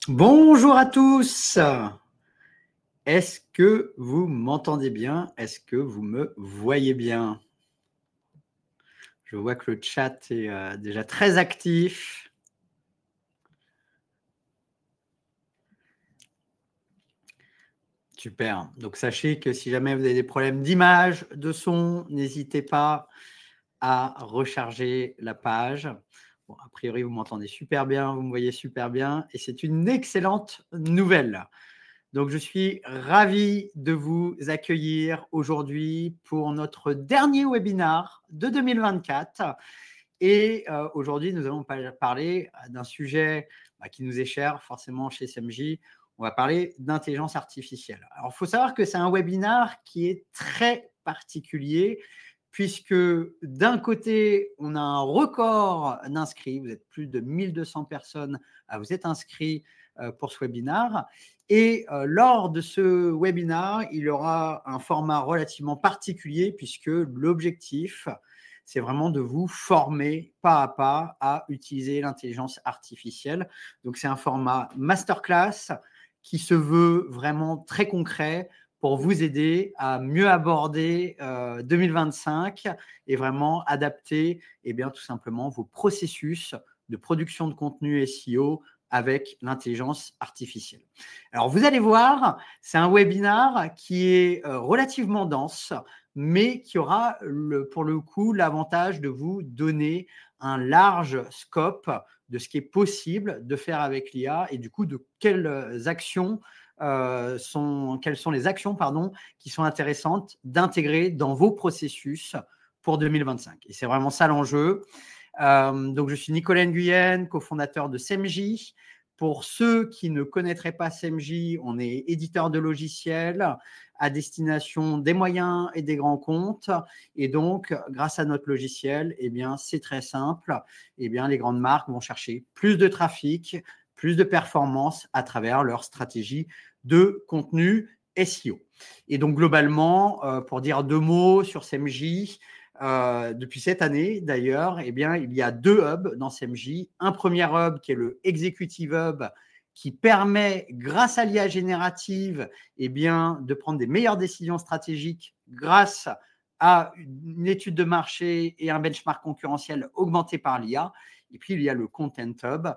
Bonjour à tous. Est-ce que vous m'entendez bien? Est-ce que vous me voyez bien? Je vois que le chat est déjà très actif. Super. Donc, sachez que si jamais vous avez des problèmes d'image, de son, n'hésitez pas à recharger la page. Bon, a priori, vous m'entendez super bien, vous me voyez super bien et c'est une excellente nouvelle. Donc, je suis ravi de vous accueillir aujourd'hui pour notre dernier webinar de 2024. Et aujourd'hui, nous allons parler d'un sujet qui nous est cher, forcément chez SMJ. On va parler d'intelligence artificielle. Alors, il faut savoir que c'est un webinar qui est très particulier puisque d'un côté, on a un record d'inscrits. Vous êtes plus de 1200 personnes à vous être inscrits pour ce webinar. Et lors de ce webinar, il y aura un format relativement particulier puisque l'objectif, c'est vraiment de vous former pas à pas à utiliser l'intelligence artificielle. Donc, c'est un format masterclass qui se veut vraiment très concret pour vous aider à mieux aborder 2025 et vraiment adapter tout simplement vos processus de production de contenu SEO avec l'intelligence artificielle. Alors, vous allez voir, c'est un webinar qui est relativement dense, mais qui aura pour le coup l'avantage de vous donner un large scope de ce qui est possible de faire avec l'IA et du coup de quelles actions quelles sont les actions qui sont intéressantes d'intégrer dans vos processus pour 2025. Et c'est vraiment ça l'enjeu. Donc, je suis Nicolas Nguyen, cofondateur de SMJ. Pour ceux qui ne connaîtraient pas SMJ, on est éditeur de logiciels à destination des moyens et des grands comptes. Et donc, grâce à notre logiciel, c'est très simple. Les grandes marques vont chercher plus de trafic, plus de performance à travers leur stratégie de contenu SEO. Et donc, globalement, pour dire deux mots sur SMJ, depuis cette année, d'ailleurs, il y a deux hubs dans SMJ. Un premier hub qui est le Executive Hub qui permet, grâce à l'IA générative, de prendre des meilleures décisions stratégiques grâce à une étude de marché et un benchmark concurrentiel augmenté par l'IA. Et puis, il y a le Content Hub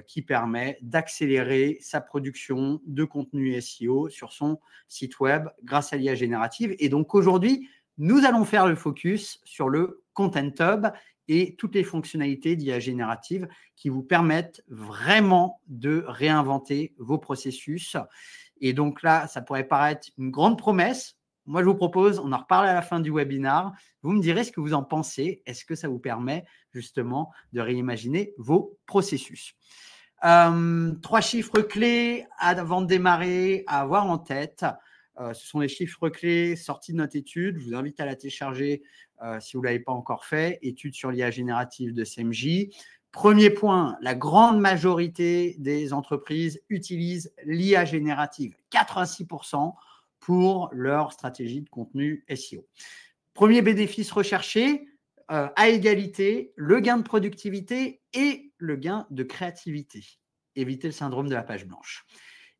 qui permet d'accélérer sa production de contenu SEO sur son site web grâce à l'IA générative. Et donc, aujourd'hui, nous allons faire le focus sur le Content Hub et toutes les fonctionnalités d'IA générative qui vous permettent vraiment de réinventer vos processus. Et donc là, ça pourrait paraître une grande promesse. Moi, je vous propose, on en reparle à la fin du webinar. Vous me direz ce que vous en pensez. Est-ce que ça vous permet justement de réimaginer vos processus? 3 chiffres clés avant de démarrer à avoir en tête. Ce sont les chiffres clés sortis de notre étude. Je vous invite à la télécharger si vous ne l'avez pas encore fait. Étude sur l'IA générative de SMJ. Premier point, la grande majorité des entreprises utilisent l'IA générative, 86% pour leur stratégie de contenu SEO. Premier bénéfice recherché, à égalité, le gain de productivité et le gain de créativité. Éviter le syndrome de la page blanche.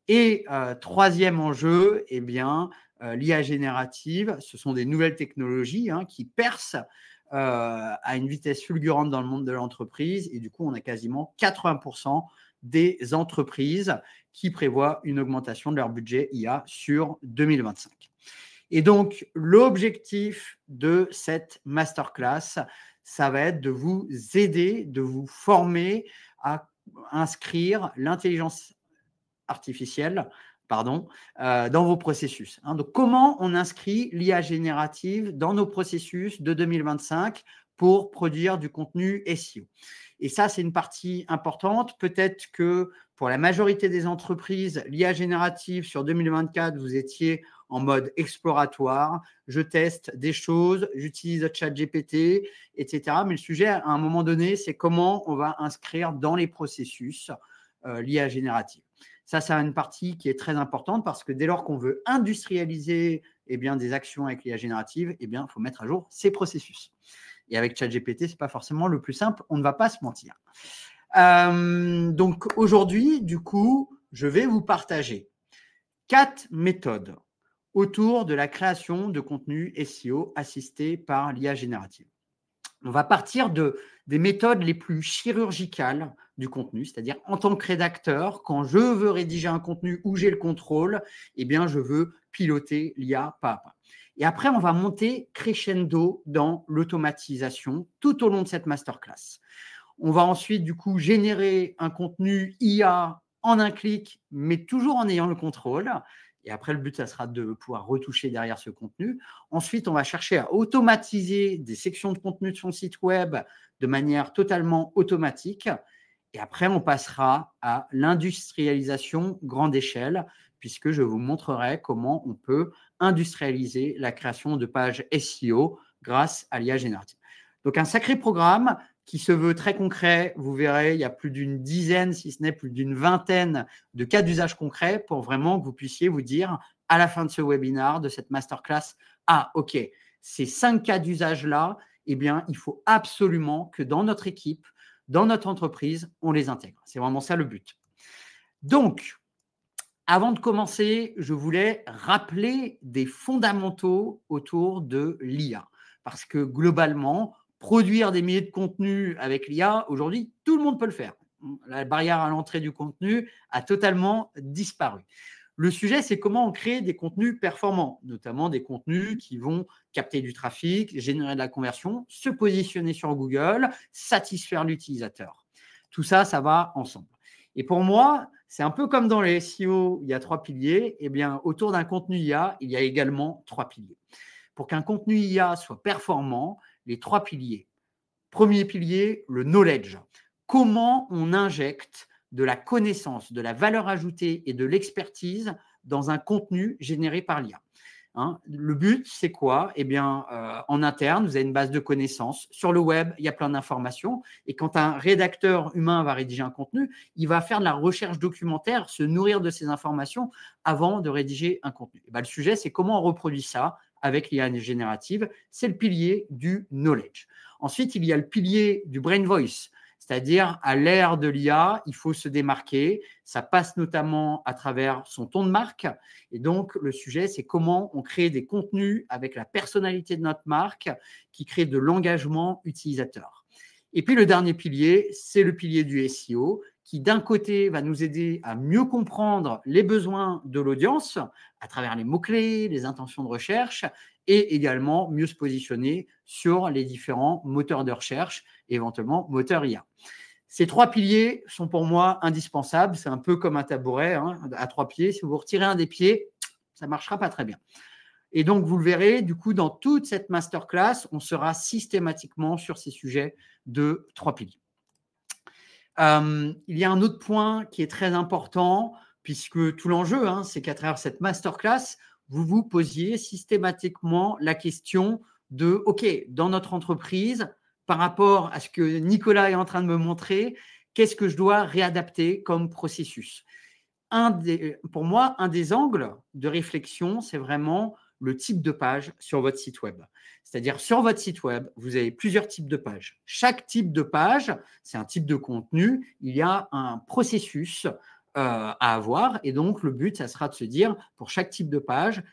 Et troisième enjeu, l'IA générative, ce sont des nouvelles technologies qui percent à une vitesse fulgurante dans le monde de l'entreprise. Et du coup, on a quasiment 80% des entreprises qui prévoient une augmentation de leur budget IA sur 2025. Et donc, l'objectif de cette masterclass, ça va être de vous aider, de vous former à inscrire l'intelligence artificielle dans vos processus. Donc, comment on inscrit l'IA générative dans nos processus de 2025 pour produire du contenu SEO? Et ça, c'est une partie importante. Peut-être que pour la majorité des entreprises, l'IA générative sur 2024, vous étiez en mode exploratoire. Je teste des choses, j'utilise ChatGPT, etc. Mais le sujet, à un moment donné, c'est comment on va inscrire dans les processus l'IA générative. Ça, c'est une partie qui est très importante parce que dès lors qu'on veut industrialiser des actions avec l'IA générative, il faut mettre à jour ces processus. Et avec ChatGPT, ce n'est pas forcément le plus simple, on ne va pas se mentir. Donc aujourd'hui, du coup, je vais vous partager 4 méthodes autour de la création de contenu SEO assisté par l'IA générative. On va partir des méthodes les plus chirurgicales du contenu, c'est-à-dire en tant que rédacteur, quand je veux rédiger un contenu où j'ai le contrôle, eh bien, je veux piloter l'IA pas à pas. Et après, on va monter crescendo dans l'automatisation tout au long de cette masterclass. On va ensuite, du coup, générer un contenu IA en un clic, mais toujours en ayant le contrôle. Et après, le but, ça sera de pouvoir retoucher derrière ce contenu. Ensuite, on va chercher à automatiser des sections de contenu de son site web de manière totalement automatique. Et après, on passera à l'industrialisation grande échelle, puisque je vous montrerai comment on peut industrialiser la création de pages SEO grâce à l'IA générative. Donc, un sacré programme qui se veut très concret. Vous verrez, il y a plus d'une dizaine, si ce n'est plus d'une vingtaine de cas d'usage concrets pour vraiment que vous puissiez vous dire à la fin de ce webinaire, de cette masterclass, ah, OK, ces 5 cas d'usage-là, eh bien, il faut absolument que dans notre équipe, dans notre entreprise, on les intègre. C'est vraiment ça le but. Donc, avant de commencer, je voulais rappeler des fondamentaux autour de l'IA. Parce que globalement, produire des milliers de contenus avec l'IA, aujourd'hui, tout le monde peut le faire. La barrière à l'entrée du contenu a totalement disparu. Le sujet, c'est comment on crée des contenus performants, notamment des contenus qui vont capter du trafic, générer de la conversion, se positionner sur Google, satisfaire l'utilisateur. Tout ça, ça va ensemble. Et pour moi, c'est un peu comme dans les SEO, il y a 3 piliers. Eh bien, autour d'un contenu IA, il y a également 3 piliers. Pour qu'un contenu IA soit performant, les 3 piliers. Premier pilier, le knowledge. Comment on injecte de la connaissance, de la valeur ajoutée et de l'expertise dans un contenu généré par l'IA. Le but, c'est quoi? Eh bien, en interne, vous avez une base de connaissances. Sur le web, il y a plein d'informations. Et quand un rédacteur humain va rédiger un contenu, il va faire de la recherche documentaire, se nourrir de ces informations avant de rédiger un contenu. Et bien, le sujet, c'est comment on reproduit ça avec l'IA générative. C'est le pilier du knowledge. Ensuite, il y a le pilier du brain voice. C'est-à-dire, à l'ère de l'IA, il faut se démarquer. Ça passe notamment à travers son ton de marque. Et donc, le sujet, c'est comment on crée des contenus avec la personnalité de notre marque qui crée de l'engagement utilisateur. Et puis, le dernier pilier, c'est le pilier du SEO qui, d'un côté, va nous aider à mieux comprendre les besoins de l'audience à travers les mots-clés, les intentions de recherche et également mieux se positionner sur les différents moteurs de recherche, éventuellement moteurs IA. Ces 3 piliers sont pour moi indispensables. C'est un peu comme un tabouret à 3 pieds. Si vous retirez un des pieds, ça ne marchera pas très bien. Et donc, vous le verrez, du coup, dans toute cette masterclass, on sera systématiquement sur ces sujets de 3 piliers. Il y a un autre point qui est très important, puisque tout l'enjeu, c'est qu'à travers cette masterclass, vous vous posiez systématiquement la question de, OK, dans notre entreprise, par rapport à ce que Nicolas est en train de me montrer, qu'est-ce que je dois réadapter comme processus? Pour moi, un des angles de réflexion, c'est vraiment le type de page sur votre site web. C'est-à-dire, sur votre site web, vous avez plusieurs types de pages. Chaque type de page, c'est un type de contenu. Il y a un processus à avoir. Et donc, le but, ça sera de se dire, pour chaque type de page,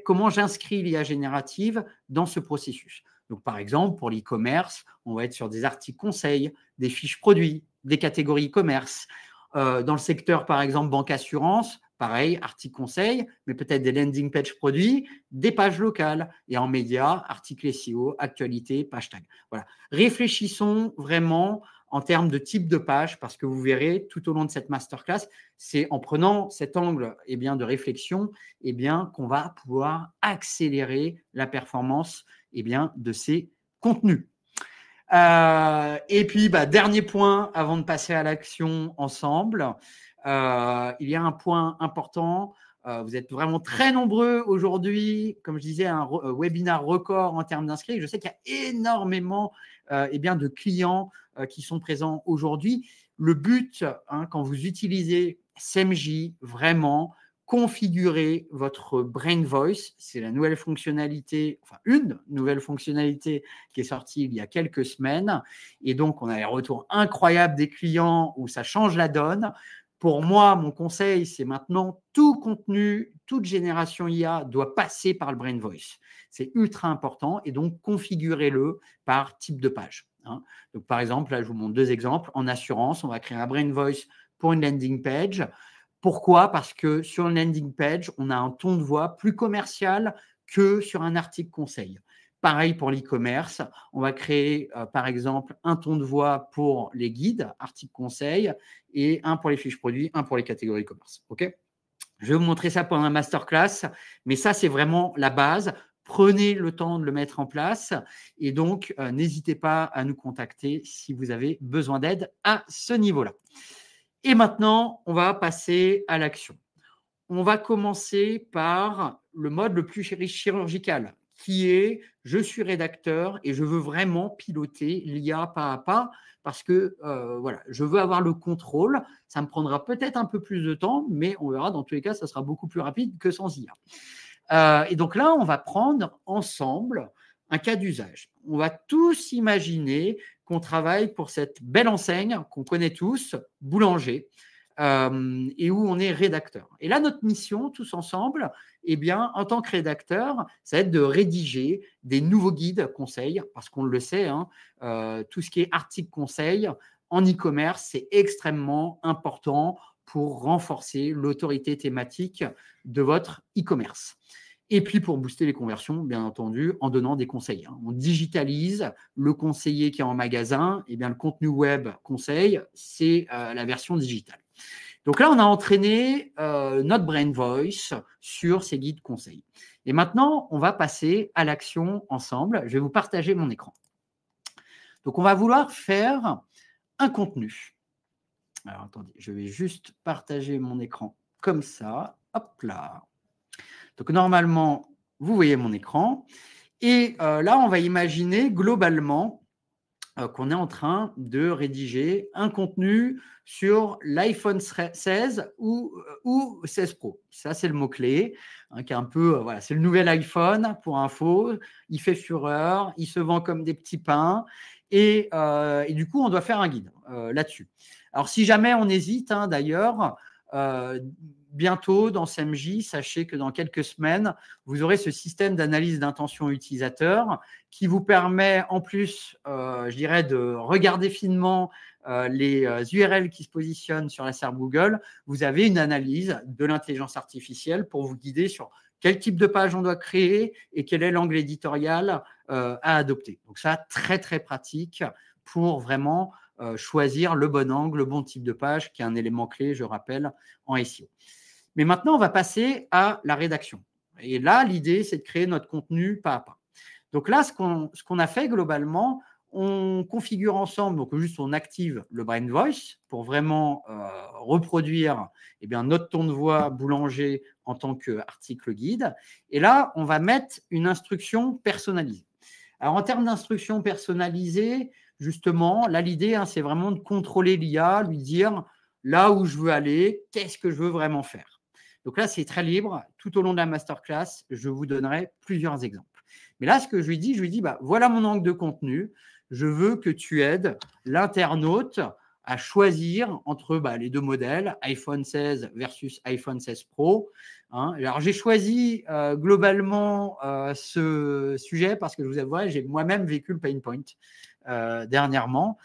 comment j'inscris l'IA générative dans ce processus. Donc, par exemple, pour l'e-commerce, on va être sur des articles conseils, des fiches produits, des catégories e-commerce. Dans le secteur, par exemple, banque-assurance, pareil, articles conseils, mais peut-être des landing pages produits, des pages locales. Et en médias, articles SEO, actualités, page tag. Voilà. Réfléchissons vraiment en termes de type de page, parce que vous verrez tout au long de cette masterclass, c'est en prenant cet angle de réflexion qu'on va pouvoir accélérer la performance de ces contenus. Et puis, dernier point avant de passer à l'action ensemble, il y a un point important. Vous êtes vraiment très nombreux aujourd'hui. Comme je disais, un webinaire record en termes d'inscrits. Je sais qu'il y a énormément de clients qui sont présents aujourd'hui. Le but, quand vous utilisez SEMJ, vraiment, configurer votre Brain Voice. C'est la nouvelle fonctionnalité, enfin une nouvelle fonctionnalité qui est sortie il y a quelques semaines. Et donc, on a des retours incroyables des clients où ça change la donne. Pour moi, mon conseil, c'est maintenant tout contenu, toute génération IA doit passer par le Brain Voice. C'est ultra important et donc configurez-le par type de page. Donc, par exemple, là, je vous montre 2 exemples. En assurance, on va créer un Brain Voice pour une landing page. Pourquoi? Parce que sur une landing page, on a un ton de voix plus commercial que sur un article conseil. Pareil pour l'e-commerce, on va créer par exemple un ton de voix pour les guides, articles conseils, et un pour les fiches produits, un pour les catégories e-commerce. Okay, je vais vous montrer ça pendant un masterclass, mais ça, c'est vraiment la base. Prenez le temps de le mettre en place et donc n'hésitez pas à nous contacter si vous avez besoin d'aide à ce niveau-là. Et maintenant, on va passer à l'action. On va commencer par le mode le plus chirurgical, qui est je suis rédacteur et je veux vraiment piloter l'IA pas à pas parce que voilà, je veux avoir le contrôle. Ça me prendra peut-être un peu plus de temps, mais on verra, dans tous les cas, ça sera beaucoup plus rapide que sans IA. Et donc là, on va prendre ensemble un cas d'usage. On va tous imaginer qu'on travaille pour cette belle enseigne qu'on connaît tous, Boulanger, et où on est rédacteur. Et là, notre mission, tous ensemble, eh bien, en tant que rédacteur, ça va être de rédiger des nouveaux guides conseils, parce qu'on le sait, tout ce qui est article conseil en e-commerce, c'est extrêmement important pour renforcer l'autorité thématique de votre e-commerce. Et puis, pour booster les conversions, bien entendu, en donnant des conseils. On digitalise le conseiller qui est en magasin. Et bien, le contenu web conseil, c'est la version digitale. Donc là, on a entraîné notre Brain Voice sur ces guides conseils. Et maintenant, on va passer à l'action ensemble. Je vais vous partager mon écran. Donc, on va vouloir faire un contenu. Alors, attendez, je vais juste partager mon écran comme ça. Hop là. Donc, normalement, vous voyez mon écran. Et là, on va imaginer globalement qu'on est en train de rédiger un contenu sur l'iPhone 16 ou 16 Pro. Ça, c'est le mot-clé, qui est un peu, voilà, c'est le nouvel iPhone, pour info. Il fait fureur, il se vend comme des petits pains. Et du coup, on doit faire un guide là-dessus. Alors, si jamais on hésite, d'ailleurs, bientôt dans SEMJ, sachez que dans quelques semaines, vous aurez ce système d'analyse d'intention utilisateur qui vous permet en plus, je dirais, de regarder finement les URL qui se positionnent sur la SERP Google. Vous avez une analyse de l'intelligence artificielle pour vous guider sur quel type de page on doit créer et quel est l'angle éditorial à adopter. Donc ça, très, très pratique pour vraiment choisir le bon angle, le bon type de page, qui est un élément clé, je rappelle, en SEO. Mais maintenant, on va passer à la rédaction. Et là, l'idée, c'est de créer notre contenu pas à pas. Donc là, ce qu'on a fait globalement, on configure ensemble, donc juste on active le Brain Voice pour vraiment reproduire notre ton de voix Boulanger en tant qu'article guide. Et là, on va mettre une instruction personnalisée. Alors, en termes d'instruction personnalisée, justement, là, l'idée, c'est vraiment de contrôler l'IA, lui dire là où je veux aller, qu'est-ce que je veux vraiment faire. Donc là, c'est très libre. Tout au long de la masterclass, je vous donnerai plusieurs exemples. Mais là, ce que je lui dis, voilà mon angle de contenu. Je veux que tu aides l'internaute à choisir entre les 2 modèles, iPhone 16 versus iPhone 16 Pro. Alors, j'ai choisi globalement ce sujet parce que je vous avouerai, j'ai moi-même vécu le pain point dernièrement.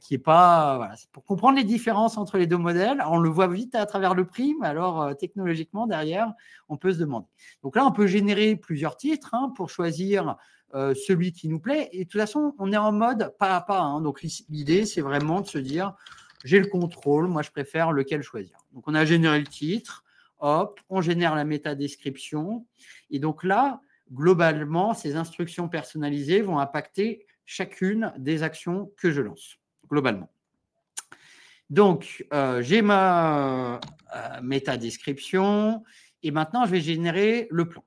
Qui est pas, voilà, c'est pour comprendre les différences entre les 2 modèles. On le voit vite à travers le prix, mais alors technologiquement derrière, on peut se demander. Donc là, on peut générer plusieurs titres pour choisir celui qui nous plaît. Et de toute façon, on est en mode pas à pas. Donc l'idée, c'est vraiment de se dire, j'ai le contrôle, moi je préfère lequel choisir. Donc on a généré le titre, hop, on génère la métadescription. Et donc là, globalement, ces instructions personnalisées vont impacter chacune des actions que je lance, globalement. Donc, j'ai ma métadescription et maintenant, je vais générer le plan.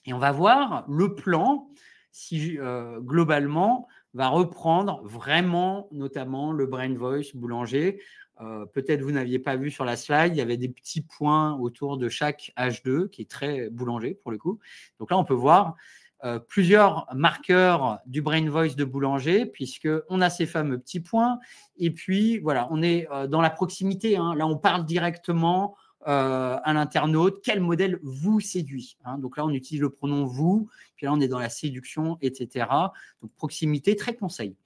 Et on va voir le plan, si globalement, va reprendre vraiment, notamment le Brain Voice Boulanger. peut-être vous n'aviez pas vu sur la slide, il y avait des petits points autour de chaque H2 qui est très boulanger pour le coup. Donc là, on peut voir plusieurs marqueurs du Brain Voice de Boulanger, puisqu'on a ces fameux petits points. Et puis, voilà, on est dans la proximité. Hein. Là, on parle directement à l'internaute. Quel modèle vous séduit, hein. Donc là, on utilise le pronom « vous ». Puis là, on est dans la séduction, etc. Donc, proximité, très conseil.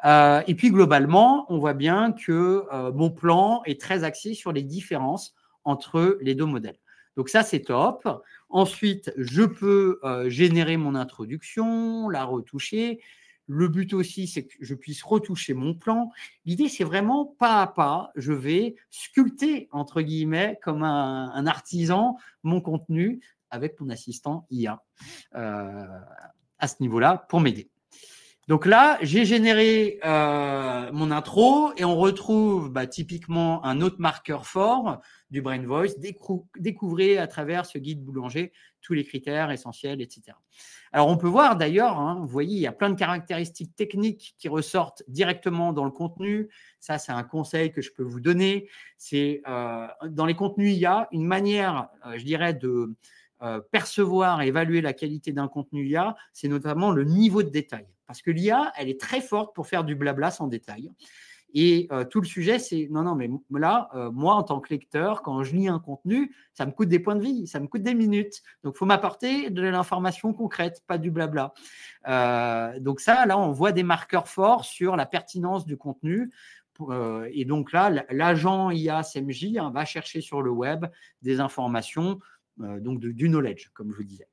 Et puis, globalement, on voit bien que mon plan est très axé sur les différences entre les deux modèles. Donc ça, c'est top. Ensuite, je peux générer mon introduction, la retoucher. Le but aussi, c'est que je puisse retoucher mon plan. L'idée, c'est vraiment pas à pas, je vais sculpter, entre guillemets, comme un artisan, mon contenu avec mon assistant IA à ce niveau-là pour m'aider. Donc là, j'ai généré mon intro et on retrouve typiquement un autre marqueur fort du Brain Voice. Découvrez à travers ce guide Boulanger tous les critères essentiels, etc. Alors, on peut voir d'ailleurs, hein, vous voyez, il y a plein de caractéristiques techniques qui ressortent directement dans le contenu. Ça, c'est un conseil que je peux vous donner. C'est dans les contenus, il y a une manière, je dirais, de percevoir et évaluer la qualité d'un contenu IA, c'est notamment le niveau de détail. Parce que l'IA, elle est très forte pour faire du blabla sans détail. Et tout le sujet, c'est non, mais là, moi, en tant que lecteur, quand je lis un contenu, ça me coûte des points de vie, ça me coûte des minutes. Donc, il faut m'apporter de l'information concrète, pas du blabla. Donc ça, là, on voit des marqueurs forts sur la pertinence du contenu. Et donc là, l'agent IA SMJ va chercher sur le web des informations, donc du knowledge, comme je vous disais.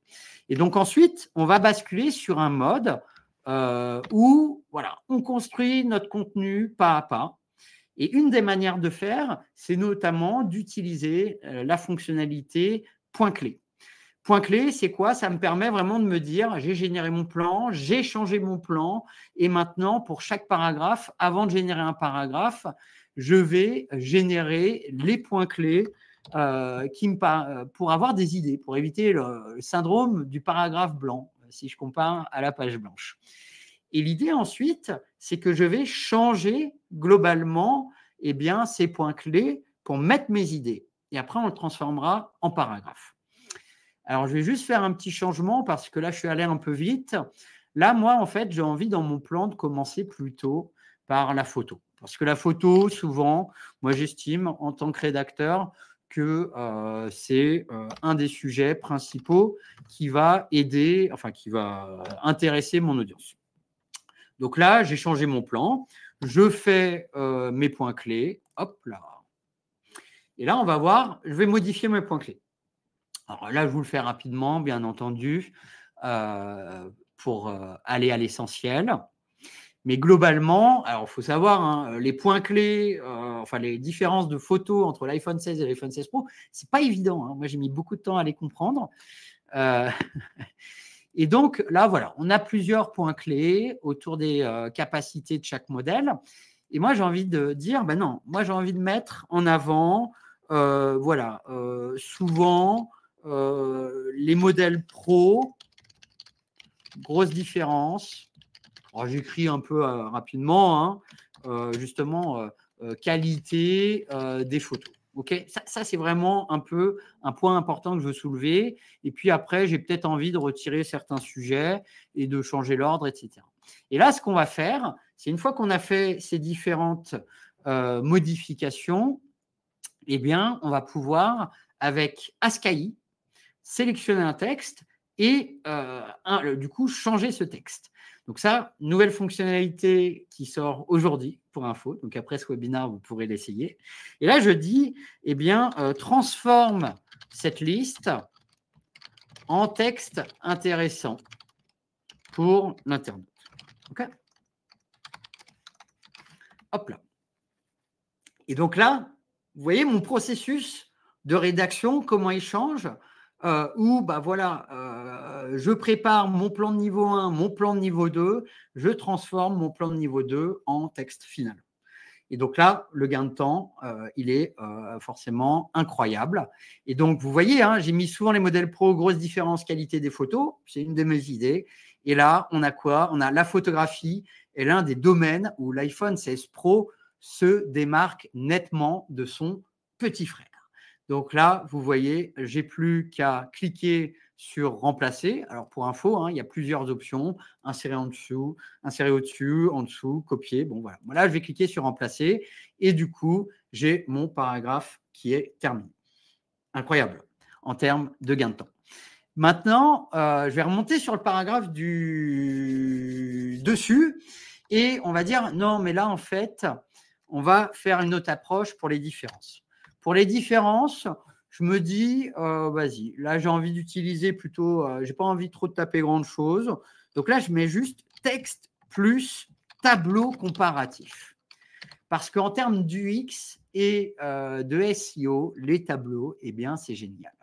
Et donc ensuite, on va basculer sur un mode où voilà, on construit notre contenu pas à pas. Et une des manières de faire, c'est notamment d'utiliser la fonctionnalité point clé. Point clé, c'est quoi? Ça me permet vraiment de me dire, j'ai généré mon plan, j'ai changé mon plan, et maintenant, pour chaque paragraphe, avant de générer un paragraphe, je vais générer les points clés pour avoir des idées, pour éviter le syndrome du paragraphe blanc, si je compare à la page blanche. Et l'idée ensuite, c'est que je vais changer globalement ces points clés pour mettre mes idées. Et après, on le transformera en paragraphe. Alors, je vais juste faire un petit changement parce que là, je suis allé un peu vite. Là, moi, en fait, j'ai envie dans mon plan de commencer plutôt par la photo. Parce que la photo, souvent, moi, j'estime en tant que rédacteur que c'est un des sujets principaux qui va aider, enfin, qui va intéresser mon audience. Donc là, j'ai changé mon plan. Je fais mes points clés. Hop là. Et là, on va voir, je vais modifier mes points clés. Alors là, je vous le fais rapidement, bien entendu, pour aller à l'essentiel. Mais globalement, alors il faut savoir, hein, les points clés, enfin les différences de photos entre l'iPhone 16 et l'iPhone 16 Pro, c'est pas évident. Hein. Moi, j'ai mis beaucoup de temps à les comprendre. Et donc là, voilà, on a plusieurs points clés autour des capacités de chaque modèle. Et moi, j'ai envie de dire, ben non, moi, j'ai envie de mettre en avant, souvent, les modèles pro, grosse différence. Alors, j'écris un peu rapidement, hein, justement, qualité des photos. Okay, ça c'est vraiment un peu un point important que je veux soulever. Et puis après, j'ai peut-être envie de retirer certains sujets et de changer l'ordre, etc. Et là, ce qu'on va faire, c'est une fois qu'on a fait ces différentes modifications, eh bien, on va pouvoir, avec Askai, sélectionner un texte et du coup, changer ce texte. Donc ça, nouvelle fonctionnalité qui sort aujourd'hui pour info. Donc après ce webinaire, vous pourrez l'essayer. Et là, je dis, transforme cette liste en texte intéressant pour l'internaute. OK ? Hop là. Et donc là, vous voyez mon processus de rédaction, comment il change, où je prépare mon plan de niveau 1, mon plan de niveau 2, je transforme mon plan de niveau 2 en texte final. Et donc là, le gain de temps, il est forcément incroyable. Et donc, vous voyez, hein, j'ai mis souvent les modèles pro, grosse différence qualité des photos, c'est une de mes idées. Et là, on a quoi? On a la photographie est l'un des domaines où l'iPhone 16 Pro se démarque nettement de son petit frère. Donc là, vous voyez, j'ai plus qu'à cliquer sur remplacer. Alors pour info, hein, il y a plusieurs options, insérer en dessous, insérer au-dessus, en dessous, copier. Bon voilà. Là, je vais cliquer sur remplacer et du coup, j'ai mon paragraphe qui est terminé. Incroyable en termes de gain de temps. Maintenant, je vais remonter sur le paragraphe du dessus et on va dire non, mais là, en fait, on va faire une autre approche pour les différences. Pour les différences, je me dis, vas-y, là, j'ai envie d'utiliser plutôt, je n'ai pas envie trop de taper grande chose. Donc là, je mets juste texte plus tableau comparatif. Parce qu'en termes d'UX et de SEO, les tableaux, eh bien, c'est génial.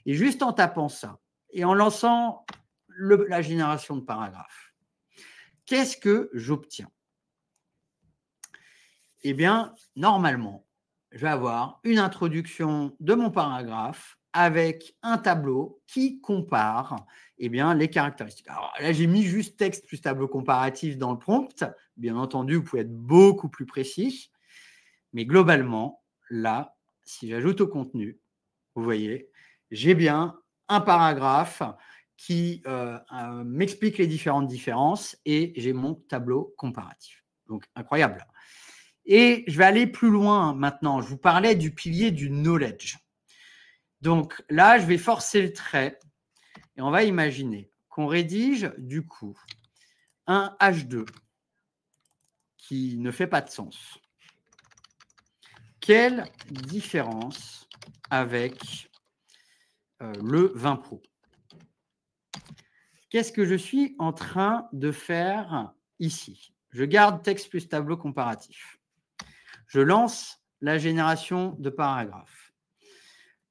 Et juste en tapant ça et en lançant la génération de paragraphes, qu'est-ce que j'obtiens? Eh bien, normalement, je vais avoir une introduction de mon paragraphe avec un tableau qui compare eh bien, les caractéristiques. Alors là, j'ai mis juste texte plus tableau comparatif dans le prompt. Bien entendu, vous pouvez être beaucoup plus précis. Mais globalement, là, si j'ajoute au contenu, vous voyez, j'ai bien un paragraphe qui m'explique les différentes différences et j'ai mon tableau comparatif. Donc, incroyable. Et je vais aller plus loin maintenant. Je vous parlais du pilier du knowledge. Donc là, je vais forcer le trait et on va imaginer qu'on rédige du coup un H2 qui ne fait pas de sens. Quelle différence avec le 20 Pro? Qu'est-ce que je suis en train de faire ici? Je garde texte plus tableau comparatif. Je lance la génération de paragraphes.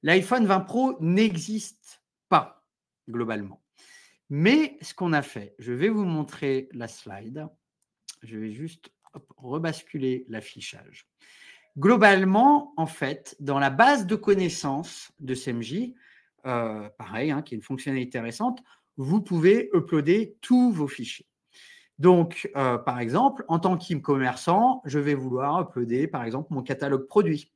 L'iPhone 20 Pro n'existe pas globalement. Mais ce qu'on a fait, je vais vous montrer la slide. Je vais juste rebasculer l'affichage. Globalement, en fait, dans la base de connaissances de CMJ, pareil, hein, qui est une fonctionnalité récente, vous pouvez uploader tous vos fichiers. Donc, par exemple, en tant qu'e-commerçant, je vais vouloir uploader, par exemple, mon catalogue produit,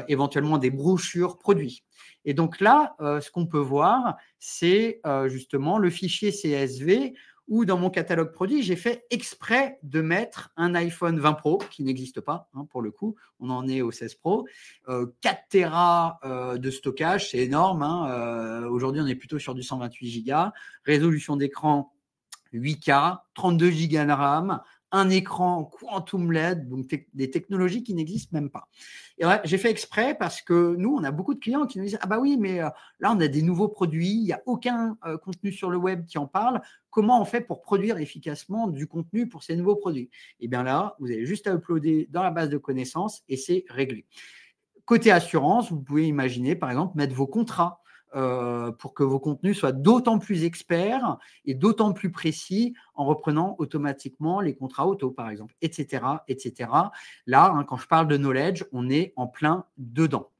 éventuellement des brochures produits. Et donc là, ce qu'on peut voir, c'est justement le fichier CSV où dans mon catalogue produit, j'ai fait exprès de mettre un iPhone 20 Pro qui n'existe pas, hein, pour le coup, on en est au 16 Pro, 4 Tera de stockage, c'est énorme, hein, aujourd'hui on est plutôt sur du 128 Go, résolution d'écran 8K, 32 Go de RAM, un écran Quantum LED, donc des technologies qui n'existent même pas. Et ouais, j'ai fait exprès parce que nous, on a beaucoup de clients qui nous disent « Ah bah oui, mais là, on a des nouveaux produits, il n'y a aucun contenu sur le web qui en parle. Comment on fait pour produire efficacement du contenu pour ces nouveaux produits ?» Et bien là, vous avez juste à uploader dans la base de connaissances et c'est réglé. Côté assurance, vous pouvez imaginer, par exemple, mettre vos contrats pour que vos contenus soient d'autant plus experts et d'autant plus précis en reprenant automatiquement les contrats auto, par exemple, etc. etc. Là, hein, quand je parle de knowledge, on est en plein dedans.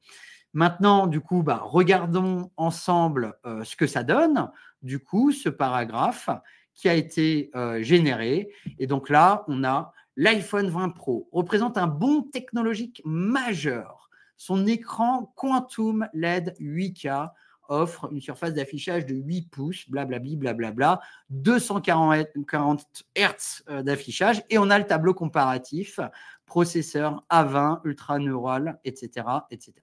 Maintenant, du coup, regardons ensemble ce que ça donne, du coup, ce paragraphe qui a été généré. Et donc là, on a l'iPhone 20 Pro représente un bond technologique majeur. Son écran Quantum LED 8K offre une surface d'affichage de 8 pouces, blablabli, blablabla, 240 Hz d'affichage, et on a le tableau comparatif, processeur A20, ultra-neural, etc., etc.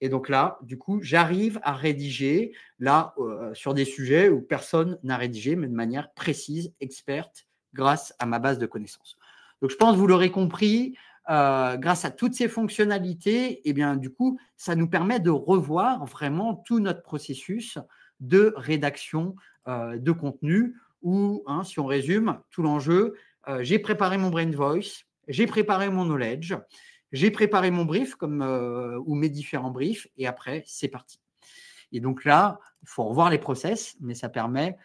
Et donc là, du coup, j'arrive à rédiger là sur des sujets où personne n'a rédigé, mais de manière précise, experte, grâce à ma base de connaissances. Donc, je pense que vous l'aurez compris, grâce à toutes ces fonctionnalités, eh bien, du coup, ça nous permet de revoir vraiment tout notre processus de rédaction de contenu où, hein, si on résume, tout l'enjeu, j'ai préparé mon brain voice, j'ai préparé mon knowledge, j'ai préparé mon brief ou mes différents briefs et après, c'est parti. Et donc là, il faut revoir les process, mais ça permet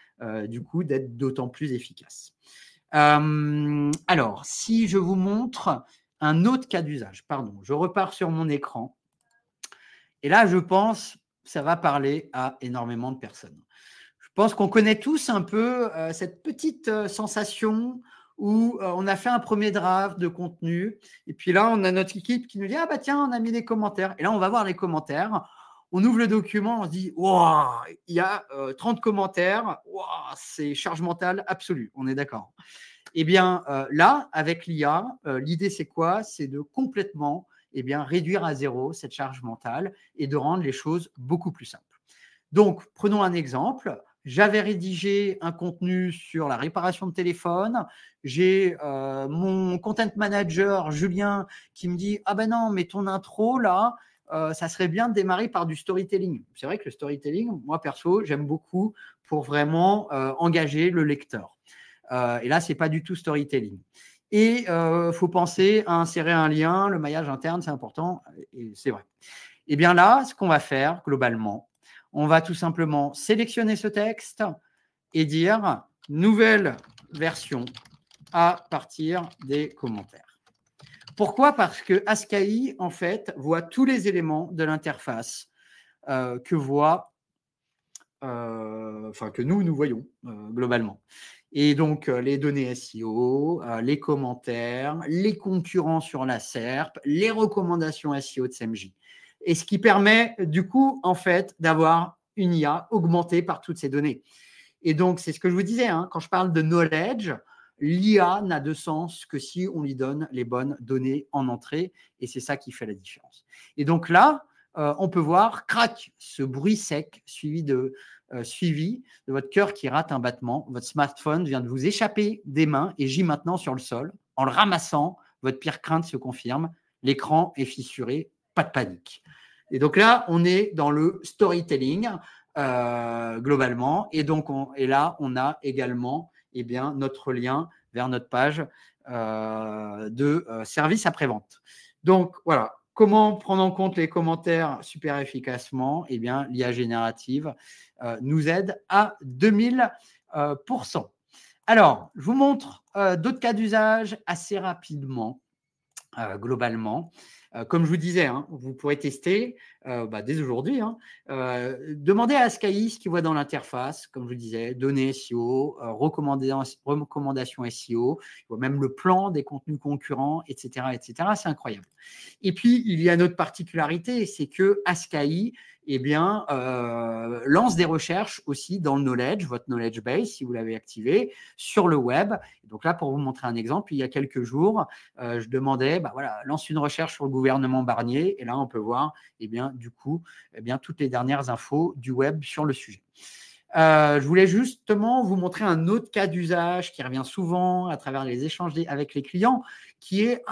du coup d'être d'autant plus efficace. Alors, si je vous montre un autre cas d'usage, pardon, je repars sur mon écran. Et là, je pense que ça va parler à énormément de personnes. Je pense qu'on connaît tous un peu cette petite sensation où on a fait un premier draft de contenu. Et puis là, on a notre équipe qui nous dit, ah bah tiens, on a mis des commentaires. Et là, on va voir les commentaires. On ouvre le document, on se dit, wow, il y a 30 commentaires. Wow, c'est charge mentale absolue. On est d'accord. Eh bien, là, avec l'IA, l'idée, c'est quoi? C'est de complètement réduire à zéro cette charge mentale et de rendre les choses beaucoup plus simples. Donc, prenons un exemple. J'avais rédigé un contenu sur la réparation de téléphone. J'ai mon content manager, Julien, qui me dit « Ah ben non, mais ton intro, là, ça serait bien de démarrer par du storytelling. » C'est vrai que le storytelling, moi, perso, j'aime beaucoup pour vraiment engager le lecteur. Et là, ce n'est pas du tout storytelling. Et il faut penser à insérer un lien, le maillage interne, c'est important, et c'est vrai. Et bien là, ce qu'on va faire globalement, on va tout simplement sélectionner ce texte et dire « Nouvelle version à partir des commentaires ». Pourquoi? Parce que Ask.ai, en fait, voit tous les éléments de l'interface que nous voyons globalement. Et donc, les données SEO, les commentaires, les concurrents sur la SERP, les recommandations SEO de SEMJ. Et ce qui permet, du coup, en fait, d'avoir une IA augmentée par toutes ces données. Et donc, c'est ce que je vous disais, hein, quand je parle de knowledge, l'IA n'a de sens que si on lui donne les bonnes données en entrée. Et c'est ça qui fait la différence. Et donc là, on peut voir, crac, ce bruit sec suivi de votre cœur qui rate un battement. Votre smartphone vient de vous échapper des mains et gît maintenant sur le sol. En le ramassant, votre pire crainte se confirme. L'écran est fissuré, pas de panique. Et donc là, on est dans le storytelling globalement. Et donc, là, on a également notre lien vers notre page de service après-vente. Donc, voilà. Comment prendre en compte les commentaires super efficacement? Eh bien, l'IA générative nous aide à 2000%. Alors, je vous montre d'autres cas d'usage assez rapidement, globalement. Comme je vous disais, hein, vous pourrez tester dès aujourd'hui. Demandez à Ask.ai ce qu'il voit dans l'interface, comme je vous disais, données SEO, recommandations SEO, même le plan des contenus concurrents, etc. etc. C'est incroyable. Et puis, il y a une autre particularité, c'est que Ask.ai lance des recherches aussi dans le knowledge, votre knowledge base, si vous l'avez activé, sur le web. Donc là, pour vous montrer un exemple, il y a quelques jours, je demandais, lance une recherche sur le gouvernement Barnier. Et là, on peut voir, du coup, toutes les dernières infos du web sur le sujet. Je voulais justement vous montrer un autre cas d'usage qui revient souvent à travers les échanges avec les clients, qui est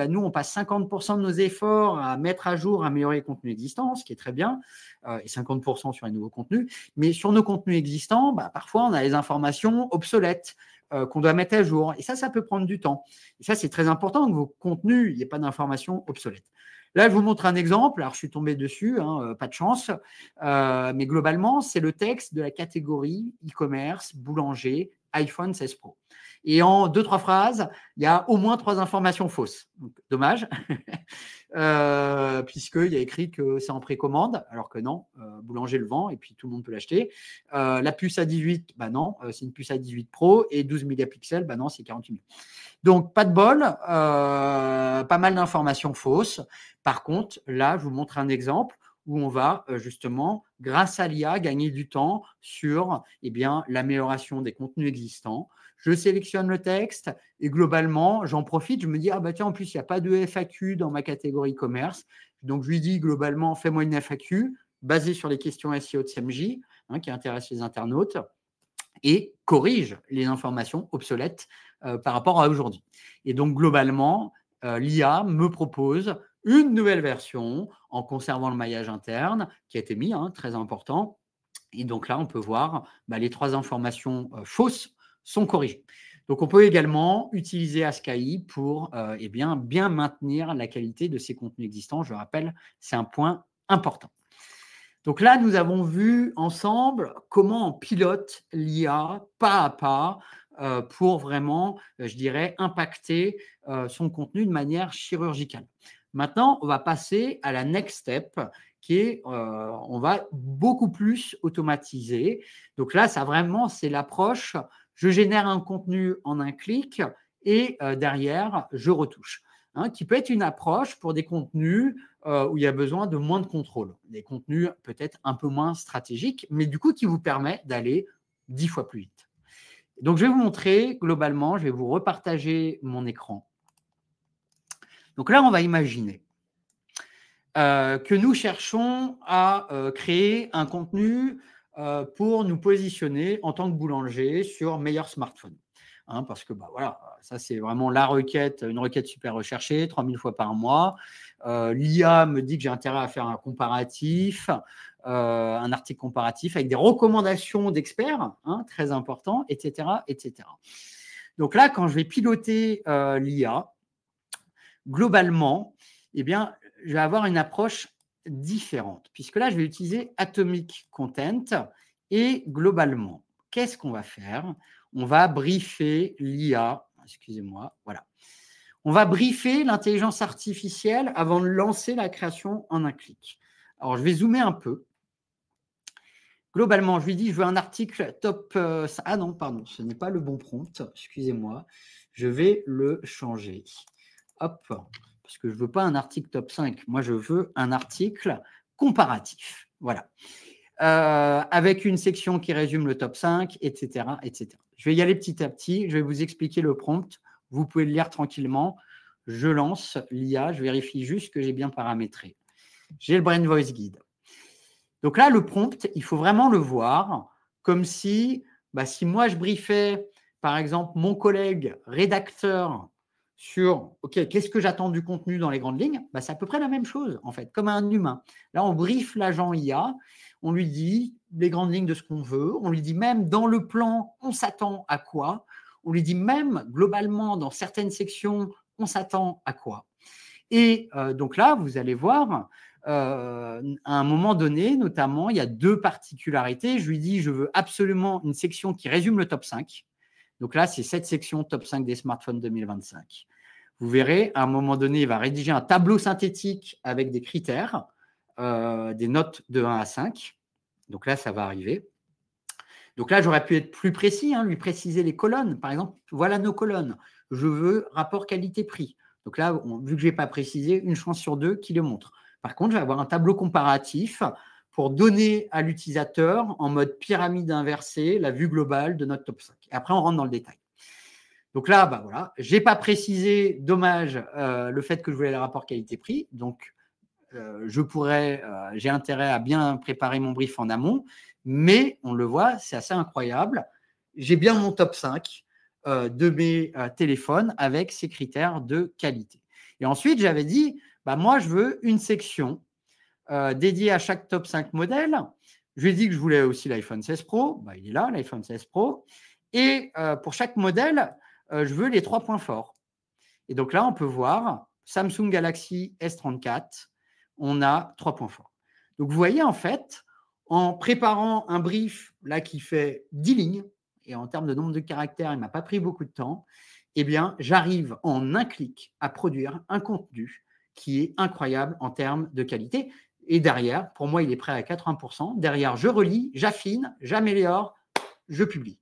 nous, on passe 50% de nos efforts à mettre à jour, à améliorer les contenus existants, ce qui est très bien, et 50% sur les nouveaux contenus. Mais sur nos contenus existants, parfois, on a les informations obsolètes qu'on doit mettre à jour. Et ça peut prendre du temps. Et ça, c'est très important que vos contenus, il n'y ait pas d'informations obsolètes. Là, je vous montre un exemple. Alors, je suis tombé dessus, pas de chance. Mais globalement, c'est le texte de la catégorie e-commerce, boulanger, iPhone 16 Pro. Et en 2-3 phrases, il y a au moins 3 informations fausses. Donc, dommage, puisqu'il y a écrit que c'est en précommande, alors que non, boulanger le vend et puis tout le monde peut l'acheter. La puce A18, non, c'est une puce A18 Pro et 12 mégapixels, non, c'est 48 000. Donc, pas de bol, pas mal d'informations fausses. Par contre, là, je vous montre un exemple où on va justement, grâce à l'IA, gagner du temps sur l'amélioration des contenus existants. Je sélectionne le texte et globalement, j'en profite. Je me dis, tiens, en plus, il n'y a pas de FAQ dans ma catégorie commerce. Donc, je lui dis globalement, fais-moi une FAQ basée sur les questions SEO de SEMJ qui intéressent les internautes et corrige les informations obsolètes par rapport à aujourd'hui. Et donc, globalement, l'IA me propose une nouvelle version en conservant le maillage interne qui a été mis, très important. Et donc là, on peut voir les 3 informations fausses sont corrigées. Donc, on peut également utiliser Ask.ai pour bien maintenir la qualité de ces contenus existants. Je rappelle, c'est un point important. Donc là, nous avons vu ensemble comment on pilote l'IA pas à pas pour vraiment, je dirais, impacter son contenu de manière chirurgicale. Maintenant, on va passer à la next step qui est, on va beaucoup plus automatiser. Donc là, ça vraiment, c'est l'approche je génère un contenu en un clic et derrière, je retouche. Hein, qui peut être une approche pour des contenus où il y a besoin de moins de contrôle, des contenus peut-être un peu moins stratégiques, mais du coup qui vous permet d'aller 10 fois plus vite. Donc, je vais vous montrer globalement, je vais vous repartager mon écran. Donc là, on va imaginer que nous cherchons à créer un contenu pour nous positionner en tant que boulanger sur meilleur smartphone. Hein, parce que voilà, ça c'est vraiment la requête, une requête super recherchée, 3000 fois par mois. L'IA me dit que j'ai intérêt à faire un comparatif, un article comparatif avec des recommandations d'experts, hein, très important, etc., etc. Donc là, quand je vais piloter l'IA, globalement, eh bien, je vais avoir une approche différente, puisque là, je vais utiliser Atomic Content et globalement, qu'est-ce qu'on va faire? On va briefer l'IA, excusez-moi, voilà. On va briefer l'intelligence artificielle avant de lancer la création en un clic. Alors, je vais zoomer un peu. Globalement, je lui dis, je veux un article top… ah non, pardon, ce n'est pas le bon prompt, excusez-moi. Je vais le changer. Hop, parce que je ne veux pas un article top 5. Moi, je veux un article comparatif. Voilà. Avec une section qui résume le top 5, etc., etc. Je vais y aller petit à petit. Je vais vous expliquer le prompt. Vous pouvez le lire tranquillement. Je lance l'IA. Je vérifie juste que j'ai bien paramétré. J'ai le Brain Voice Guide. Donc là, le prompt, il faut vraiment le voir comme si, si moi, je briefais, par exemple, mon collègue rédacteur sur OK, qu'est-ce que j'attends du contenu dans les grandes lignes, c'est à peu près la même chose, en fait, comme un humain. Là, on briefe l'agent IA, on lui dit les grandes lignes de ce qu'on veut, on lui dit même dans le plan, on s'attend à quoi, on lui dit même globalement dans certaines sections, on s'attend à quoi. Et donc là, vous allez voir, à un moment donné, notamment, il y a deux particularités. Je lui dis, je veux absolument une section qui résume le top 5. Donc là, c'est cette section top 5 des smartphones 2025. Vous verrez, à un moment donné, il va rédiger un tableau synthétique avec des critères, des notes de 1 à 5. Donc là, ça va arriver. Donc là, j'aurais pu être plus précis, hein, lui préciser les colonnes. Par exemple, voilà nos colonnes. Je veux rapport qualité-prix. Donc là, vu que je n'ai pas précisé, une chance sur deux qui le montre. Par contre, je vais avoir un tableau comparatif pour donner à l'utilisateur, en mode pyramide inversée, la vue globale de notre top 5. Et après, on rentre dans le détail. Donc là, voilà, je n'ai pas précisé, dommage, le fait que je voulais le rapport qualité-prix. Donc, j'ai intérêt à bien préparer mon brief en amont, mais on le voit, c'est assez incroyable. J'ai bien mon top 5 de mes téléphones avec ces critères de qualité. Et ensuite, j'avais dit, moi, je veux une section dédiée à chaque top 5 modèle. Je lui ai dit que je voulais aussi l'iPhone 16 Pro. Il est là, l'iPhone 16 Pro. Et pour chaque modèle, je veux les 3 points forts. Et donc là, on peut voir Samsung Galaxy S34, on a 3 points forts. Donc, vous voyez, en fait, en préparant un brief là qui fait 10 lignes, et en termes de nombre de caractères, il ne m'a pas pris beaucoup de temps, eh bien, j'arrive en un clic à produire un contenu qui est incroyable en termes de qualité. Et derrière, pour moi, il est prêt à 80%. Derrière, je relis, j'affine, j'améliore, je publie.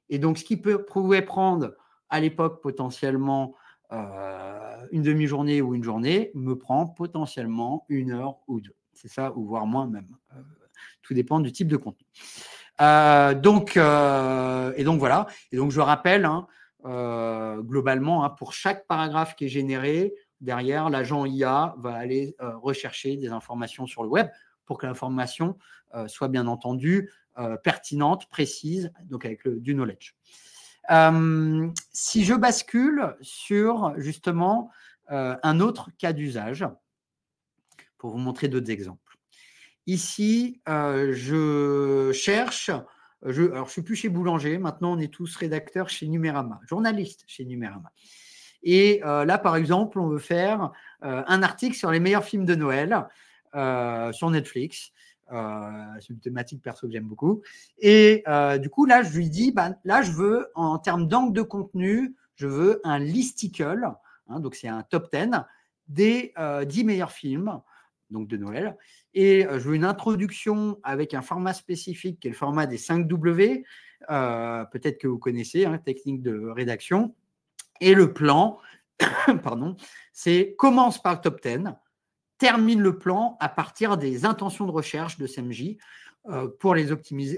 Et donc, ce qui pouvait prendre à l'époque potentiellement une demi-journée ou une journée, me prend potentiellement 1 heure ou 2. C'est ça, ou voire moins même. Tout dépend du type de contenu. Et donc, voilà. Et donc, je rappelle, globalement, pour chaque paragraphe qui est généré, derrière, l'agent IA va aller rechercher des informations sur le web pour que l'information soit bien entendu pertinente, précise, donc avec du knowledge. Si je bascule sur justement un autre cas d'usage, pour vous montrer d'autres exemples. Ici, je cherche, alors je ne suis plus chez Boulanger, maintenant on est tous rédacteurs chez Numérama, journalistes chez Numérama. Et là, par exemple, on veut faire un article sur les meilleurs films de Noël sur Netflix. C'est une thématique perso que j'aime beaucoup. Et du coup, là, je lui dis, là, je veux, en termes d'angle de contenu, je veux un listicle, donc c'est un top 10 des 10 meilleurs films. donc de Noël. Et je veux une introduction avec un format spécifique qui est le format des 5W, peut-être que vous connaissez, hein, technique de rédaction. Et le plan, pardon, c'est commence par le top 10, termine le plan à partir des intentions de recherche de SEMJ pour les optimiser,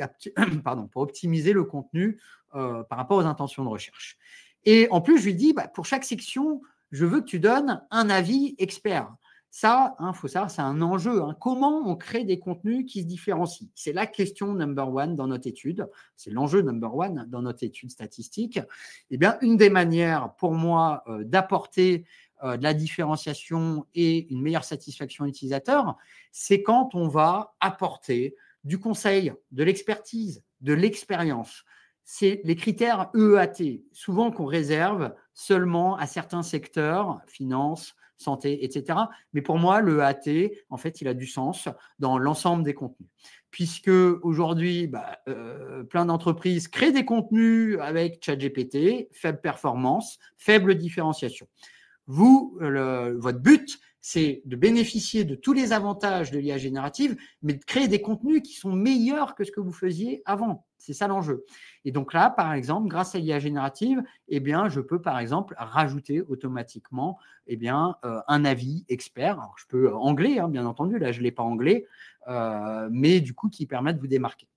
pour optimiser le contenu par rapport aux intentions de recherche. Et en plus, je lui dis, pour chaque section, je veux que tu donnes un avis expert. Ça, faut savoir, c'est un enjeu. Comment on crée des contenus qui se différencient? C'est la question number one dans notre étude. C'est l'enjeu number one dans notre étude statistique. Eh bien, une des manières pour moi d'apporter de la différenciation et une meilleure satisfaction utilisateur, c'est quand on va apporter du conseil, de l'expertise, de l'expérience. C'est les critères EEAT, souvent qu'on réserve seulement à certains secteurs, finance, santé, etc. Mais pour moi, le EEAT, en fait, il a du sens dans l'ensemble des contenus. Puisque aujourd'hui, plein d'entreprises créent des contenus avec ChatGPT, faible performance, faible différenciation. Votre but, c'est de bénéficier de tous les avantages de l'IA générative, mais de créer des contenus qui sont meilleurs que ce que vous faisiez avant. C'est ça l'enjeu. Et donc là, par exemple, grâce à l'IA générative, je peux, par exemple, rajouter automatiquement un avis expert. Alors, je peux anglais, bien entendu. Là, je ne l'ai pas anglais, mais du coup, qui permet de vous démarquer.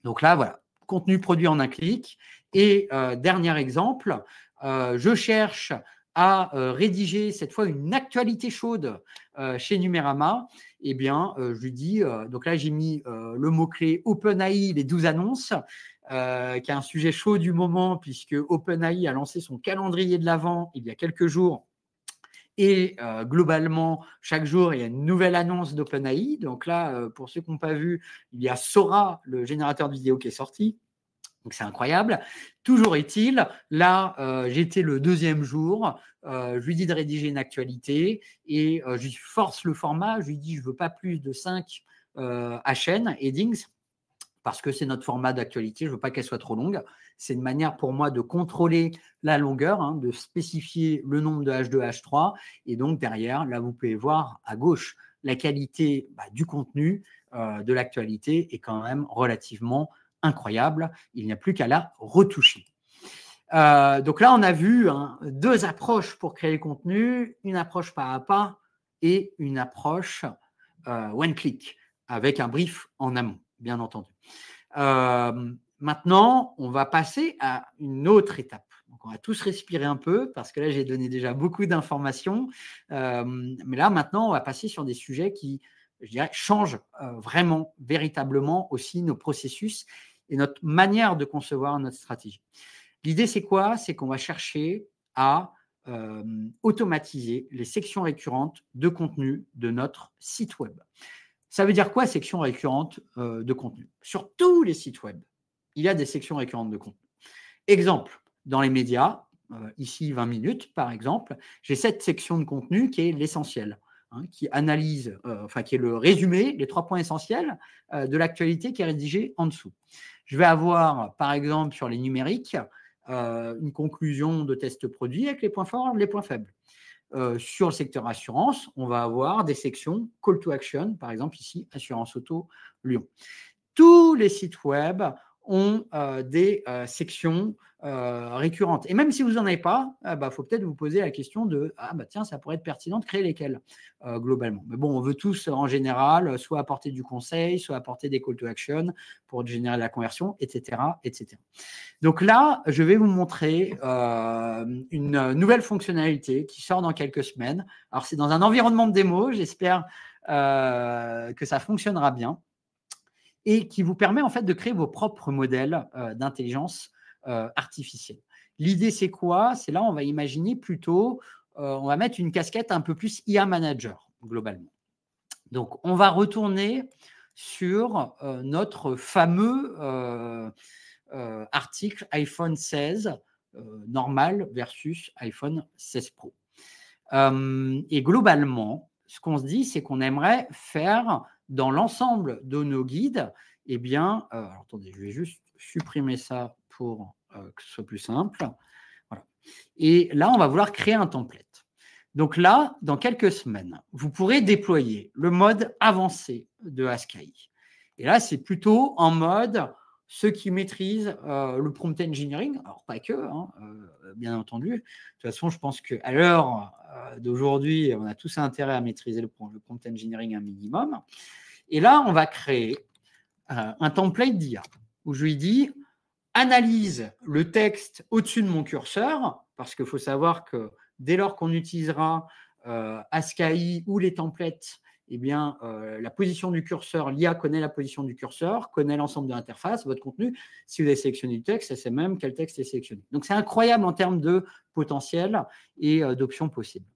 Donc là, voilà, contenu produit en un clic. Et dernier exemple, je cherche à rédiger cette fois une actualité chaude chez Numérama, je lui dis, donc là j'ai mis le mot-clé OpenAI, les 12 annonces, qui est un sujet chaud du moment puisque OpenAI a lancé son calendrier de l'Avent il y a quelques jours. Et globalement, chaque jour, il y a une nouvelle annonce d'OpenAI. Donc là, pour ceux qui n'ont pas vu, il y a Sora, le générateur de vidéo qui est sorti. Donc, c'est incroyable. Toujours est-il, là, j'étais le deuxième jour, je lui dis de rédiger une actualité et je lui force le format, je lui dis je ne veux pas plus de 5 HN, headings, parce que c'est notre format d'actualité, je ne veux pas qu'elle soit trop longue. C'est une manière pour moi de contrôler la longueur, de spécifier le nombre de H2, H3. Et donc, derrière, là, vous pouvez voir à gauche, la qualité du contenu de l'actualité est quand même relativement incroyable. Il n'y a plus qu'à la retoucher. Donc là, on a vu deux approches pour créer le contenu, une approche pas à pas et une approche one click, avec un brief en amont, bien entendu. Maintenant, on va passer à une autre étape. Donc, on va tous respirer un peu parce que là, j'ai donné déjà beaucoup d'informations. Mais là, maintenant, on va passer sur des sujets qui, je dirais, changent vraiment, véritablement aussi nos processus et notre manière de concevoir notre stratégie. L'idée, c'est quoi? C'est qu'on va chercher à automatiser les sections récurrentes de contenu de notre site web. Ça veut dire quoi, section récurrente de contenu? Sur tous les sites web, il y a des sections récurrentes de contenu. Exemple, dans les médias, ici 20 minutes par exemple, j'ai cette section de contenu qui est l'essentiel, qui analyse, qui est le résumé, les 3 points essentiels de l'actualité qui est rédigé en dessous. Je vais avoir, par exemple, sur les numériques, une conclusion de test produit avec les points forts, les points faibles. Sur le secteur assurance, on va avoir des sections call to action, par exemple ici, Assurance Auto Lyon. Tous les sites web ont des sections récurrentes. Et même si vous n'en avez pas, faut peut-être vous poser la question de tiens, ça pourrait être pertinent de créer lesquelles globalement. Mais bon, on veut tous en général soit apporter du conseil, soit apporter des call to action pour générer de la conversion, etc., etc. Donc là, je vais vous montrer une nouvelle fonctionnalité qui sort dans quelques semaines. Alors, c'est dans un environnement de démo. J'espère que ça fonctionnera bien et qui vous permet en fait de créer vos propres modèles d'intelligence artificielle. L'idée, c'est quoi? C'est là, on va imaginer plutôt, on va mettre une casquette un peu plus IA manager, globalement. Donc, on va retourner sur notre fameux article iPhone 16 normal versus iPhone 16 Pro. Et globalement, ce qu'on se dit, c'est qu'on aimerait faire dans l'ensemble de nos guides, alors attendez, je vais juste supprimer ça pour que ce soit plus simple. Voilà. Et là, on va vouloir créer un template. Donc là, dans quelques semaines, vous pourrez déployer le mode avancé de ASCII. Et là, c'est plutôt en mode ceux qui maîtrisent le prompt engineering, alors pas que, hein, bien entendu. De toute façon, je pense qu'à l'heure d'aujourd'hui, on a tous intérêt à maîtriser le prompt engineering un minimum. Et là, on va créer un template d'IA où je lui dis analyse le texte au-dessus de mon curseur, parce qu'il faut savoir que dès lors qu'on utilisera ASCII ou les templates, eh bien, la position du curseur, l'IA connaît la position du curseur, connaît l'ensemble de l'interface, votre contenu. Si vous avez sélectionné du texte, elle sait même quel texte est sélectionné. Donc, c'est incroyable en termes de potentiel et d'options possibles.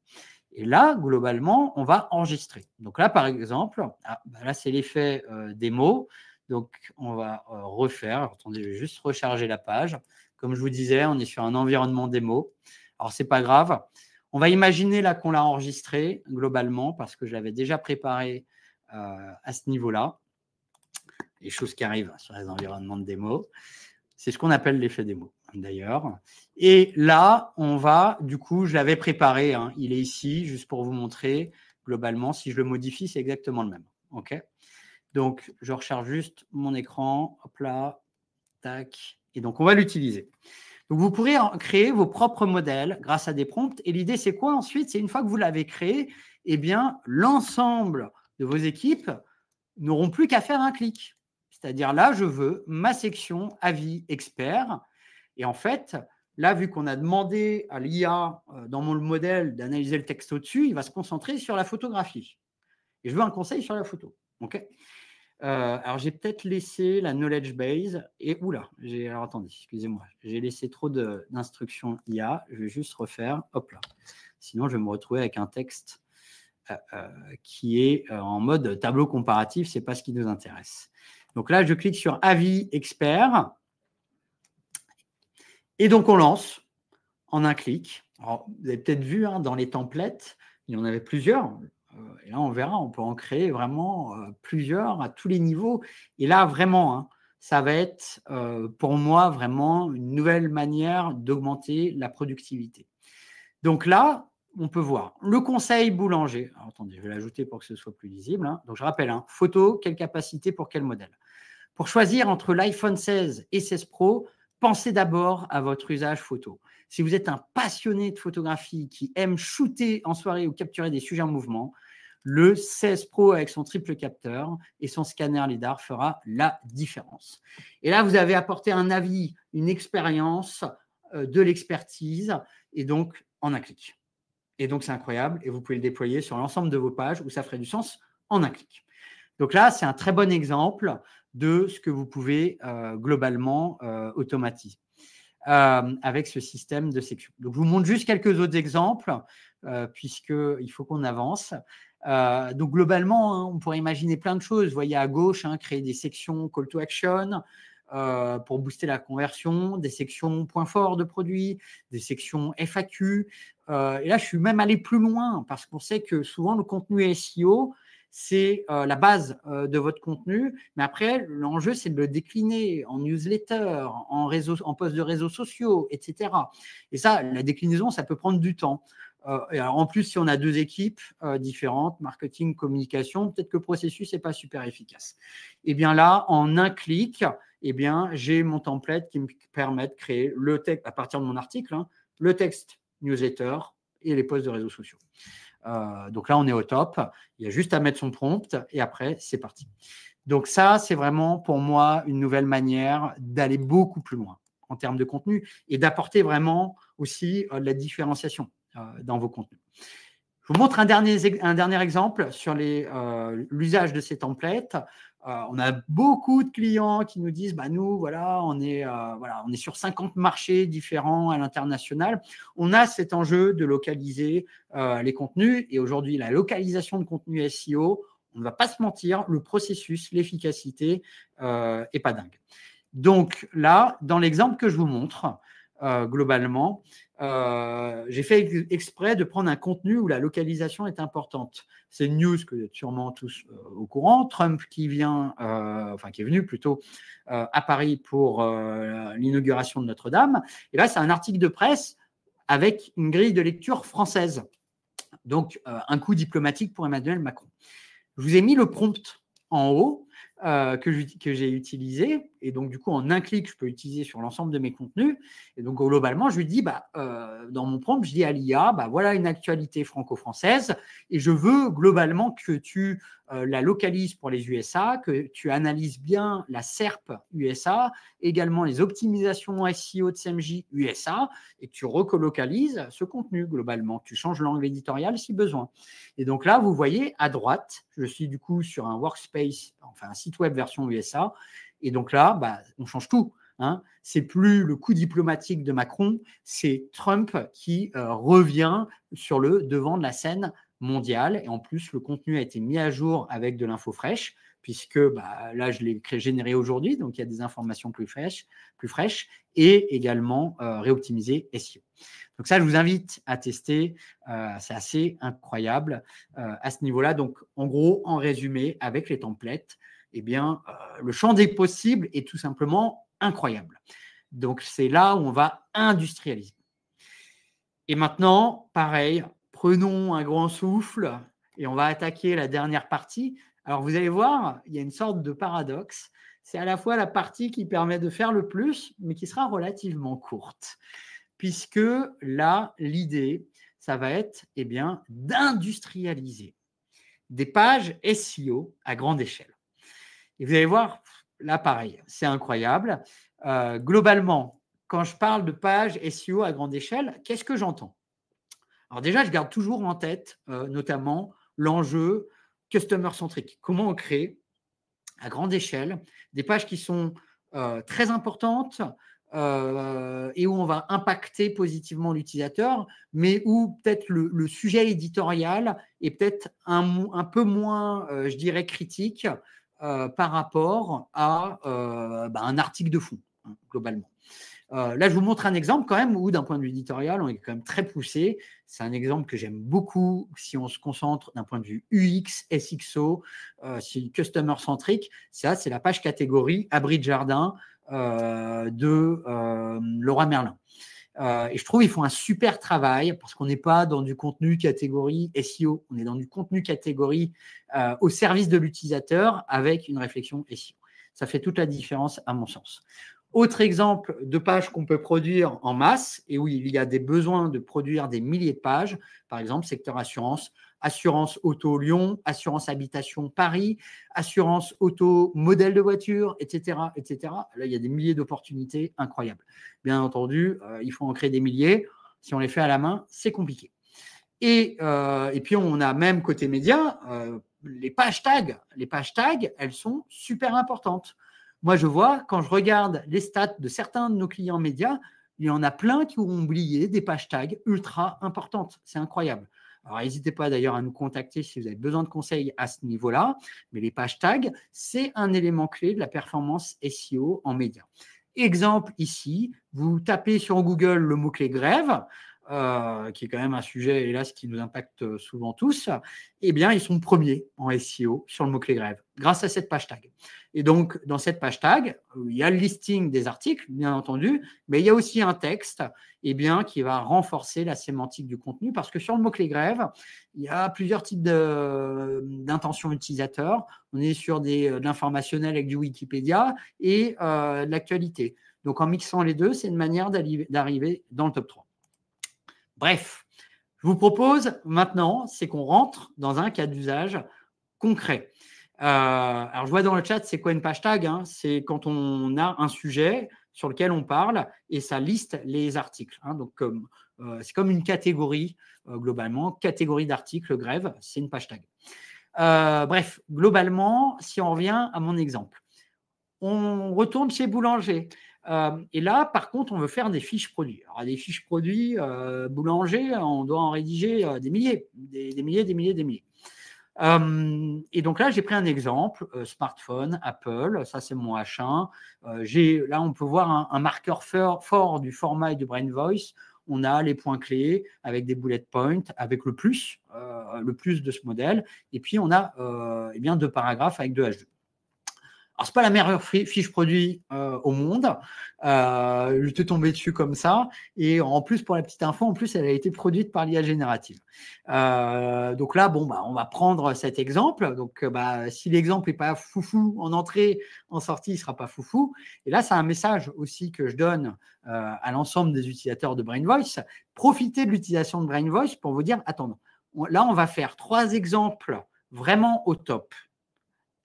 Et là, globalement, on va enregistrer. Donc là, par exemple, là, c'est l'effet démo. Donc, on va refaire. Attendez, je vais juste recharger la page. Comme je vous disais, on est sur un environnement démo. Alors, ce n'est pas grave. On va imaginer là qu'on l'a enregistré globalement parce que je l'avais déjà préparé à ce niveau-là. Les choses qui arrivent sur les environnements de démo. C'est ce qu'on appelle l'effet démo, d'ailleurs. Et là, on va, du coup, je l'avais préparé. Hein, il est ici, juste pour vous montrer. Globalement, si je le modifie, c'est exactement le même. OK ? Donc, je recharge juste mon écran. Hop là. Tac. Et donc, on va l'utiliser. Donc, vous pourrez créer vos propres modèles grâce à des prompts. Et l'idée, c'est quoi ensuite? C'est une fois que vous l'avez créé, eh bien, l'ensemble de vos équipes n'auront plus qu'à faire un clic. C'est-à-dire là, je veux ma section avis expert. Et en fait, là, vu qu'on a demandé à l'IA dans mon modèle d'analyser le texte au-dessus, il va se concentrer sur la photographie. Et je veux un conseil sur la photo. OK. Alors, j'ai peut-être laissé la knowledge base. Et oula, alors attendez, excusez-moi. J'ai laissé trop d'instructions IA. Je vais juste refaire. Hop là. Sinon, je vais me retrouver avec un texte qui est en mode tableau comparatif. Ce n'est pas ce qui nous intéresse. Donc là, je clique sur avis expert. Et donc, on lance en un clic. Alors, vous avez peut-être vu dans les templates, il y en avait plusieurs. Et là, on verra, on peut en créer vraiment plusieurs à tous les niveaux. Et là, vraiment, ça va être pour moi vraiment une nouvelle manière d'augmenter la productivité. Donc là, on peut voir le conseil boulanger. Alors, attendez, je vais l'ajouter pour que ce soit plus lisible. Donc, je rappelle, photo, quelle capacité pour quel modèle? Pour choisir entre l'iPhone 16 et 16 Pro, pensez d'abord à votre usage photo. Si vous êtes un passionné de photographie qui aime shooter en soirée ou capturer des sujets en mouvement, le 16 Pro avec son triple capteur et son scanner LiDAR fera la différence. Et là, vous avez apporté un avis, une expérience, de l'expertise et donc en un clic. Et donc, c'est incroyable et vous pouvez le déployer sur l'ensemble de vos pages où ça ferait du sens en un clic. Donc là, c'est un très bon exemple de ce que vous pouvez globalement automatiser avec ce système de section. Donc, je vous montre juste quelques autres exemples puisqu'il faut qu'on avance. Donc, globalement, on pourrait imaginer plein de choses. Vous voyez à gauche, créer des sections call to action pour booster la conversion, des sections points forts de produits, des sections FAQ. Et là, je suis même allé plus loin parce qu'on sait que souvent, le contenu SEO, c'est la base de votre contenu. Mais après, l'enjeu, c'est de le décliner en newsletter, en post de réseaux sociaux, etc. Et ça, la déclinaison, ça peut prendre du temps. Et alors, en plus, si on a deux équipes différentes, marketing, communication, peut-être que le processus n'est pas super efficace. Et bien là, en un clic, j'ai mon template qui me permet de créer le texte à partir de mon article, le texte newsletter et les posts de réseaux sociaux. Donc là, on est au top. Il y a juste à mettre son prompt et après, c'est parti. Donc ça, c'est vraiment pour moi une nouvelle manière d'aller beaucoup plus loin en termes de contenu et d'apporter vraiment aussi de la différenciation dans vos contenus. Je vous montre un dernier exemple sur l'usage de ces templates. On a beaucoup de clients qui nous disent nous, voilà, on est sur 50 marchés différents à l'international. On a cet enjeu de localiser les contenus. Et aujourd'hui, la localisation de contenu SEO, on ne va pas se mentir, le processus, l'efficacité n'est pas dingue. Donc là, dans l'exemple que je vous montre, globalement, j'ai fait exprès de prendre un contenu où la localisation est importante. C'est une news que vous êtes sûrement tous au courant. Trump qui est venu plutôt à Paris pour l'inauguration de Notre-Dame. Et là, c'est un article de presse avec une grille de lecture française. Donc, un coup diplomatique pour Emmanuel Macron. Je vous ai mis le prompt en haut que j'ai utilisé. Et donc, du coup, en un clic, je peux utiliser sur l'ensemble de mes contenus. Et donc, globalement, je lui dis, dans mon prompt, je dis à l'IA, voilà une actualité franco-française et je veux globalement que tu la localises pour les USA, que tu analyses bien la SERP USA, également les optimisations SEO de CMJ USA et que tu recolocalises ce contenu globalement, que tu changes l'angle éditorial si besoin. Et donc là, vous voyez à droite, je suis du coup sur un workspace, enfin un site web version USA. Et donc là, on change tout. Hein. C'est plus le coup diplomatique de Macron, c'est Trump qui revient sur le devant de la scène mondiale. Et en plus, le contenu a été mis à jour avec de l'info fraîche, puisque là, je l'ai généré aujourd'hui, donc il y a des informations plus fraîches et également réoptimisé SEO. Donc ça, je vous invite à tester. C'est assez incroyable à ce niveau-là. Donc, en gros, en résumé, avec les templates, le champ des possibles est tout simplement incroyable. Donc, c'est là où on va industrialiser. Et maintenant, pareil, prenons un grand souffle et on va attaquer la dernière partie. Alors, vous allez voir, il y a une sorte de paradoxe. C'est à la fois la partie qui permet de faire le plus, mais qui sera relativement courte. Puisque là, l'idée, ça va être d'industrialiser des pages SEO à grande échelle. Et vous allez voir, là, pareil, c'est incroyable. Globalement, quand je parle de pages SEO à grande échelle, qu'est-ce que j'entends? Alors déjà, je garde toujours en tête, notamment, l'enjeu customer-centric. Comment on crée à grande échelle des pages qui sont très importantes et où on va impacter positivement l'utilisateur, mais où peut-être le sujet éditorial est peut-être un peu moins, je dirais, critique par rapport à un article de fond, hein, globalement. Là, je vous montre un exemple quand même où, d'un point de vue éditorial, on est quand même très poussé. C'est un exemple que j'aime beaucoup si on se concentre d'un point de vue UX, SXO, si customer centric. Ça, c'est la page catégorie abri de jardin de Leroy Merlin. Et je trouve qu'ils font un super travail parce qu'on n'est pas dans du contenu catégorie SEO, on est dans du contenu catégorie au service de l'utilisateur avec une réflexion SEO. Ça fait toute la différence à mon sens. Autre exemple de page qu'on peut produire en masse et où il y a des besoins de produire des milliers de pages, par exemple secteur assurance, assurance auto Lyon, assurance habitation Paris, assurance auto modèle de voiture, etc., etc. Là, il y a des milliers d'opportunités incroyables. Bien entendu, il faut en créer des milliers. Si on les fait à la main, c'est compliqué. Et puis, on a même côté média, les pages tags. Les pages tags, elles sont super importantes. Moi, je vois, quand je regarde les stats de certains de nos clients médias, il y en a plein qui ont oublié des pages tags ultra importantes. C'est incroyable. Alors, n'hésitez pas d'ailleurs à nous contacter si vous avez besoin de conseils à ce niveau-là. Mais les pages tags, c'est un élément clé de la performance SEO en médias. Exemple ici, vous tapez sur Google le mot-clé grève, qui est quand même un sujet, hélas, qui nous impacte souvent tous, eh bien, ils sont premiers en SEO sur le mot-clé grève, grâce à cette page tag. Et donc, dans cette page tag, il y a le listing des articles, bien entendu, mais il y a aussi un texte qui va renforcer la sémantique du contenu, parce que sur le mot-clé grève, il y a plusieurs types d'intentions utilisateurs. On est sur de l'informationnel avec du Wikipédia et de l'actualité. Donc, en mixant les deux, c'est une manière d'arriver dans le top 3. Bref, je vous propose maintenant, c'est qu'on rentre dans un cas d'usage concret. Alors, je vois dans le chat, c'est quoi une page tag, hein? C'est quand on a un sujet sur lequel on parle et ça liste les articles. Hein. Donc, c'est comme une catégorie, globalement. Catégorie d'articles, grève, c'est une page tag. Bref, globalement, si on revient à mon exemple, on retourne chez Boulanger. Et là, par contre, on veut faire des fiches produits. Alors, des fiches produits, Boulanger, on doit en rédiger des milliers, des milliers. Et donc là, j'ai pris un exemple, smartphone, Apple, ça c'est mon H1. Là, on peut voir un marqueur fort du format et du brain voice. On a les points clés avec des bullet points, avec le plus de ce modèle. Et puis, on a 2 paragraphes avec 2 H2. Alors, ce n'est pas la meilleure fiche produit au monde. J'étais tombé dessus comme ça. Et en plus, pour la petite info, en plus, elle a été produite par l'IA générative. Donc là, bon, on va prendre cet exemple. Donc, si l'exemple n'est pas foufou en entrée, en sortie, il ne sera pas foufou. Et là, c'est un message aussi que je donne à l'ensemble des utilisateurs de Brain Voice. Profitez de l'utilisation de Brain Voice pour vous dire, attends, là, on va faire 3 exemples vraiment au top,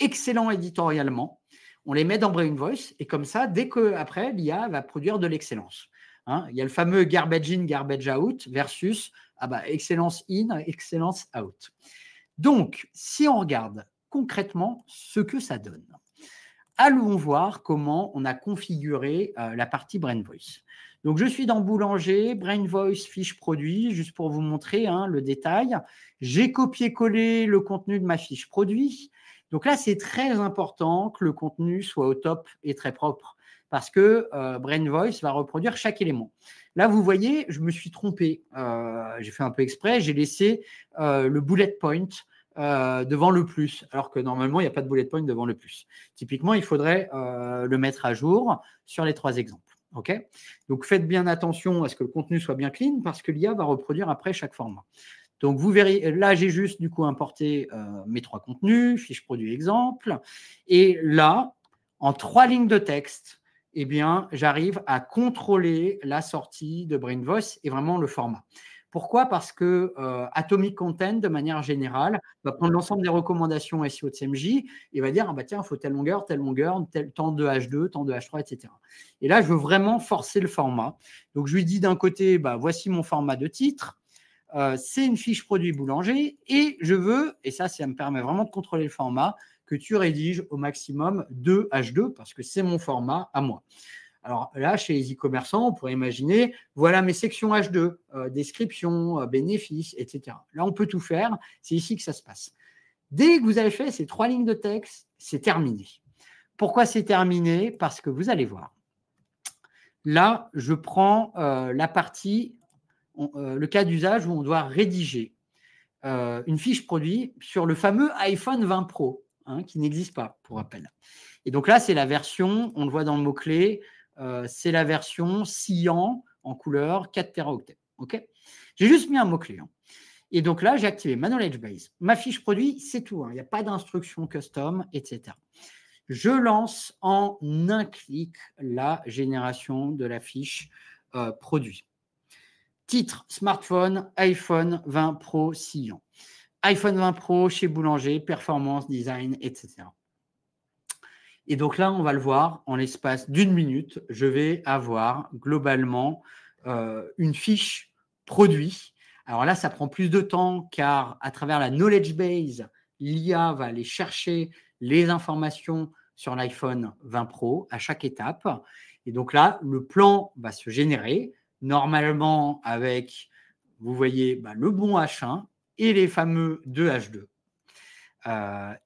excellents éditorialement. On les met dans Brain Voice et comme ça, dès qu'après, l'IA va produire de l'excellence. Il y a le fameux garbage in, garbage out versus excellence in, excellence out. Donc, si on regarde concrètement ce que ça donne, allons voir comment on a configuré la partie Brain Voice. Donc, je suis dans Boulanger, Brain Voice, fiche produit, juste pour vous montrer le détail. J'ai copié-collé le contenu de ma fiche produit. Donc là, c'est très important que le contenu soit au top et très propre parce que Brain Voice va reproduire chaque élément. Là, vous voyez, je me suis trompé. J'ai fait un peu exprès. J'ai laissé le bullet point devant le plus, alors que normalement, il n'y a pas de bullet point devant le plus. Typiquement, il faudrait le mettre à jour sur les 3 exemples. Okay, donc, faites bien attention à ce que le contenu soit bien clean parce que l'IA va reproduire après chaque format. Donc, vous verrez, là, j'ai juste du coup importé mes 3 contenus, fiche produit exemple. Et là, en 3 lignes de texte, eh bien, j'arrive à contrôler la sortie de Brain Voice et vraiment le format. Pourquoi? Parce que Atomic Content, de manière générale, va prendre l'ensemble des recommandations SEO de CMJ et va dire, tiens, il faut telle longueur, tel temps de H2, temps de H3, etc. Et là, je veux vraiment forcer le format. Donc, je lui dis d'un côté, voici mon format de titre. C'est une fiche produit Boulanger et je veux, et ça me permet vraiment de contrôler le format, que tu rédiges au maximum 2 H2 parce que c'est mon format à moi. Alors là, chez les e-commerçants, on pourrait imaginer, voilà mes sections H2, description, bénéfices, etc. Là, on peut tout faire. C'est ici que ça se passe. Dès que vous avez fait ces 3 lignes de texte, c'est terminé. Pourquoi c'est terminé? Parce que vous allez voir. Là, je prends la partie, le cas d'usage où on doit rédiger une fiche produit sur le fameux iPhone 20 Pro, qui n'existe pas, pour rappel. Et donc là, c'est la version, on le voit dans le mot-clé, c'est la version cyan en couleur 4 Teraoctets. Okay, j'ai juste mis un mot-clé. Et donc là, j'ai activé ma knowledge base. Ma fiche produit, c'est tout. Il n'y a pas d'instruction custom, etc. Je lance en un clic la génération de la fiche produit. Titre, smartphone, iPhone 20 Pro cyan. iPhone 20 Pro chez Boulanger, performance, design, etc. Et donc là, on va le voir, en l'espace d'1 minute, je vais avoir globalement une fiche produit. Alors là, ça prend plus de temps car à travers la knowledge base, l'IA va aller chercher les informations sur l'iPhone 20 Pro à chaque étape. Et donc là, le plan va se générer normalement avec, vous voyez, le bon H1 et les fameux 2 H2.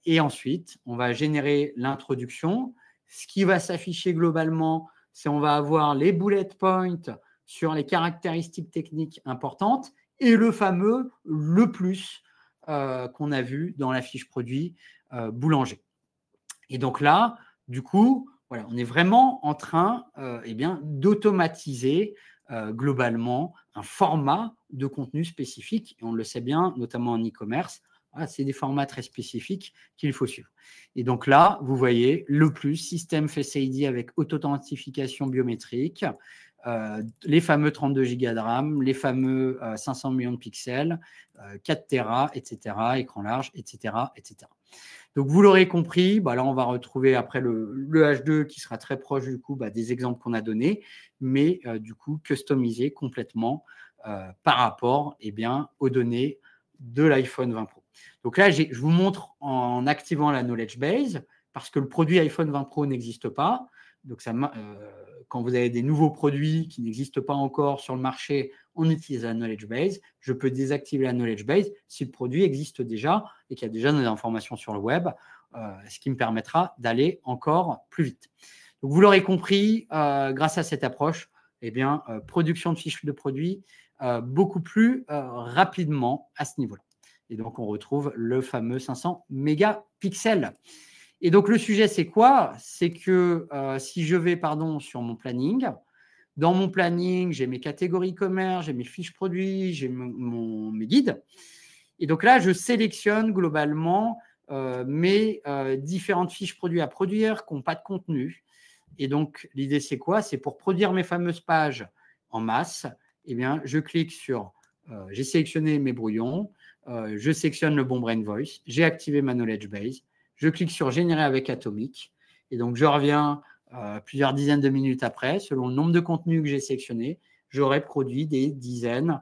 Et ensuite, on va générer l'introduction. Ce qui va s'afficher globalement, c'est on va avoir les bullet points sur les caractéristiques techniques importantes et le fameux « le plus » qu'on a vu dans la fiche produit Boulanger. Et donc là, du coup, voilà, on est vraiment en train d'automatiser globalement un format de contenu spécifique. Et on le sait bien, notamment en e-commerce, c'est des formats très spécifiques qu'il faut suivre. Et donc là, vous voyez, le plus, système Face ID avec authentification biométrique, les fameux 32 Go de RAM, les fameux 500 millions de pixels, 4 Tera, etc., écran large, etc., etc. Donc, vous l'aurez compris, là, on va retrouver après le H2 qui sera très proche du coup des exemples qu'on a donnés, mais du coup, customisé complètement par rapport aux données de l'iPhone 20 Pro. Donc là, je vous montre en activant la knowledge base parce que le produit iPhone 20 Pro n'existe pas. Donc, quand vous avez des nouveaux produits qui n'existent pas encore sur le marché, on utilise la knowledge base. Je peux désactiver la knowledge base si le produit existe déjà et qu'il y a déjà des informations sur le web, ce qui me permettra d'aller encore plus vite. Donc, vous l'aurez compris, grâce à cette approche, production de fiches de produits beaucoup plus rapidement à ce niveau-là. Et donc, on retrouve le fameux 500 mégapixels. Et donc, le sujet, c'est quoi? C'est que si je vais sur mon planning, dans mon planning, j'ai mes catégories commerce, j'ai mes fiches produits, j'ai mes guides. Et donc là, je sélectionne globalement mes différentes fiches produits à produire qui n'ont pas de contenu. Et donc, l'idée, c'est quoi? C'est pour produire mes fameuses pages en masse, eh bien, je clique sur j'ai sélectionné mes brouillons, je sélectionne le bon Brain Voice, j'ai activé ma knowledge base, je clique sur générer avec Atomic. Et donc, je reviens plusieurs dizaines de minutes après, selon le nombre de contenus que j'ai sélectionnés, j'aurai produit des dizaines,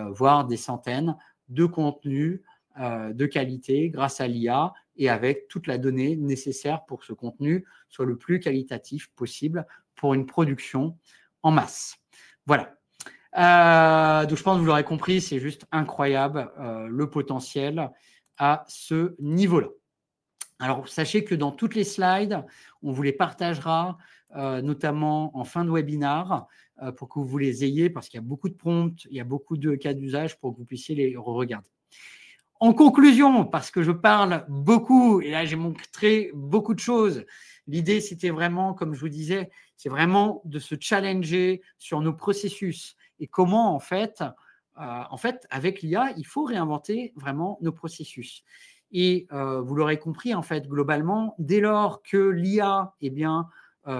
voire des centaines de contenus de qualité grâce à l'IA et avec toute la donnée nécessaire pour que ce contenu soit le plus qualitatif possible pour une production en masse. Voilà. Donc, je pense que vous l'aurez compris, c'est juste incroyable le potentiel à ce niveau-là. Alors, sachez que dans toutes les slides, on vous les partagera, notamment en fin de webinaire, pour que vous les ayez, parce qu'il y a beaucoup de prompts, il y a beaucoup de cas d'usage pour que vous puissiez les regarder. En conclusion, parce que je parle beaucoup, et là j'ai montré beaucoup de choses, l'idée c'était vraiment, comme je vous disais, c'est vraiment de se challenger sur nos processus et comment en fait avec l'IA, il faut réinventer vraiment nos processus. Et vous l'aurez compris, en fait, globalement, dès lors que l'IA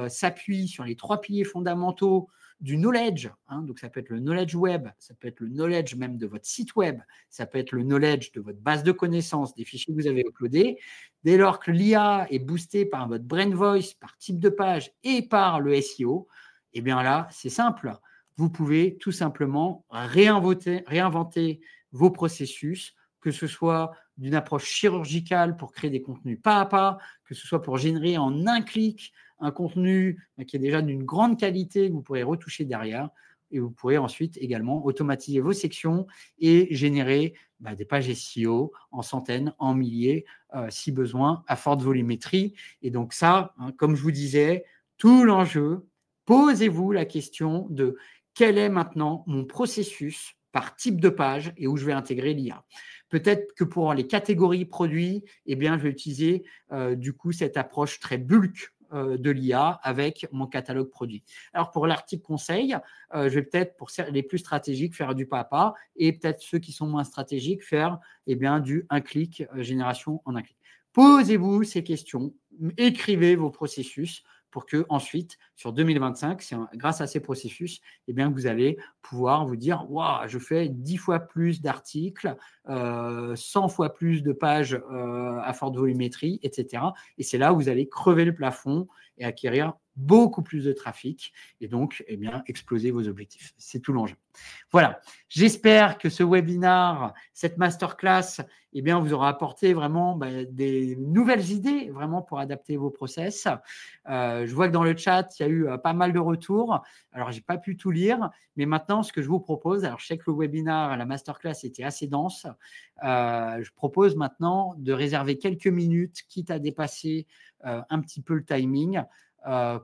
s'appuie sur les 3 piliers fondamentaux du knowledge, donc ça peut être le knowledge web, ça peut être le knowledge même de votre site web, ça peut être le knowledge de votre base de connaissances, des fichiers que vous avez uploadés. Dès lors que l'IA est boostée par votre brain voice, par type de page et par le SEO, eh bien là, c'est simple. Vous pouvez tout simplement réinventer vos processus, que ce soit d'une approche chirurgicale pour créer des contenus pas à pas, que ce soit pour générer en un clic un contenu qui est déjà d'une grande qualité que vous pourrez retoucher derrière. Et vous pourrez ensuite également automatiser vos sections et générer des pages SEO en centaines, en milliers, si besoin, à forte volumétrie. Et donc ça, comme je vous disais, tout l'enjeu, posez-vous la question de quel est maintenant mon processus par type de page et où je vais intégrer l'IA. Peut-être que pour les catégories produits, je vais utiliser du coup cette approche très bulk de l'IA avec mon catalogue produit. Alors, pour l'article conseil, je vais peut-être, pour les plus stratégiques, faire du pas à pas et peut-être ceux qui sont moins stratégiques, faire du un clic, génération en un clic. Posez-vous ces questions, écrivez vos processus pour que ensuite, sur 2025, c'est grâce à ces processus, vous allez pouvoir vous dire « Waouh, je fais 10 fois plus d'articles, 100 fois plus de pages à forte volumétrie, etc. » Et c'est là où vous allez crever le plafond et acquérir beaucoup plus de trafic et donc exploser vos objectifs. C'est tout l'enjeu. Voilà, j'espère que ce webinaire, cette masterclass, vous aura apporté vraiment des nouvelles idées vraiment pour adapter vos process. Je vois que dans le chat, il y a eu pas mal de retours. Alors, je n'ai pas pu tout lire, mais maintenant, ce que je vous propose, alors je sais que le webinaire, la masterclass était assez dense. Je propose maintenant de réserver quelques minutes, quitte à dépasser un petit peu le timing,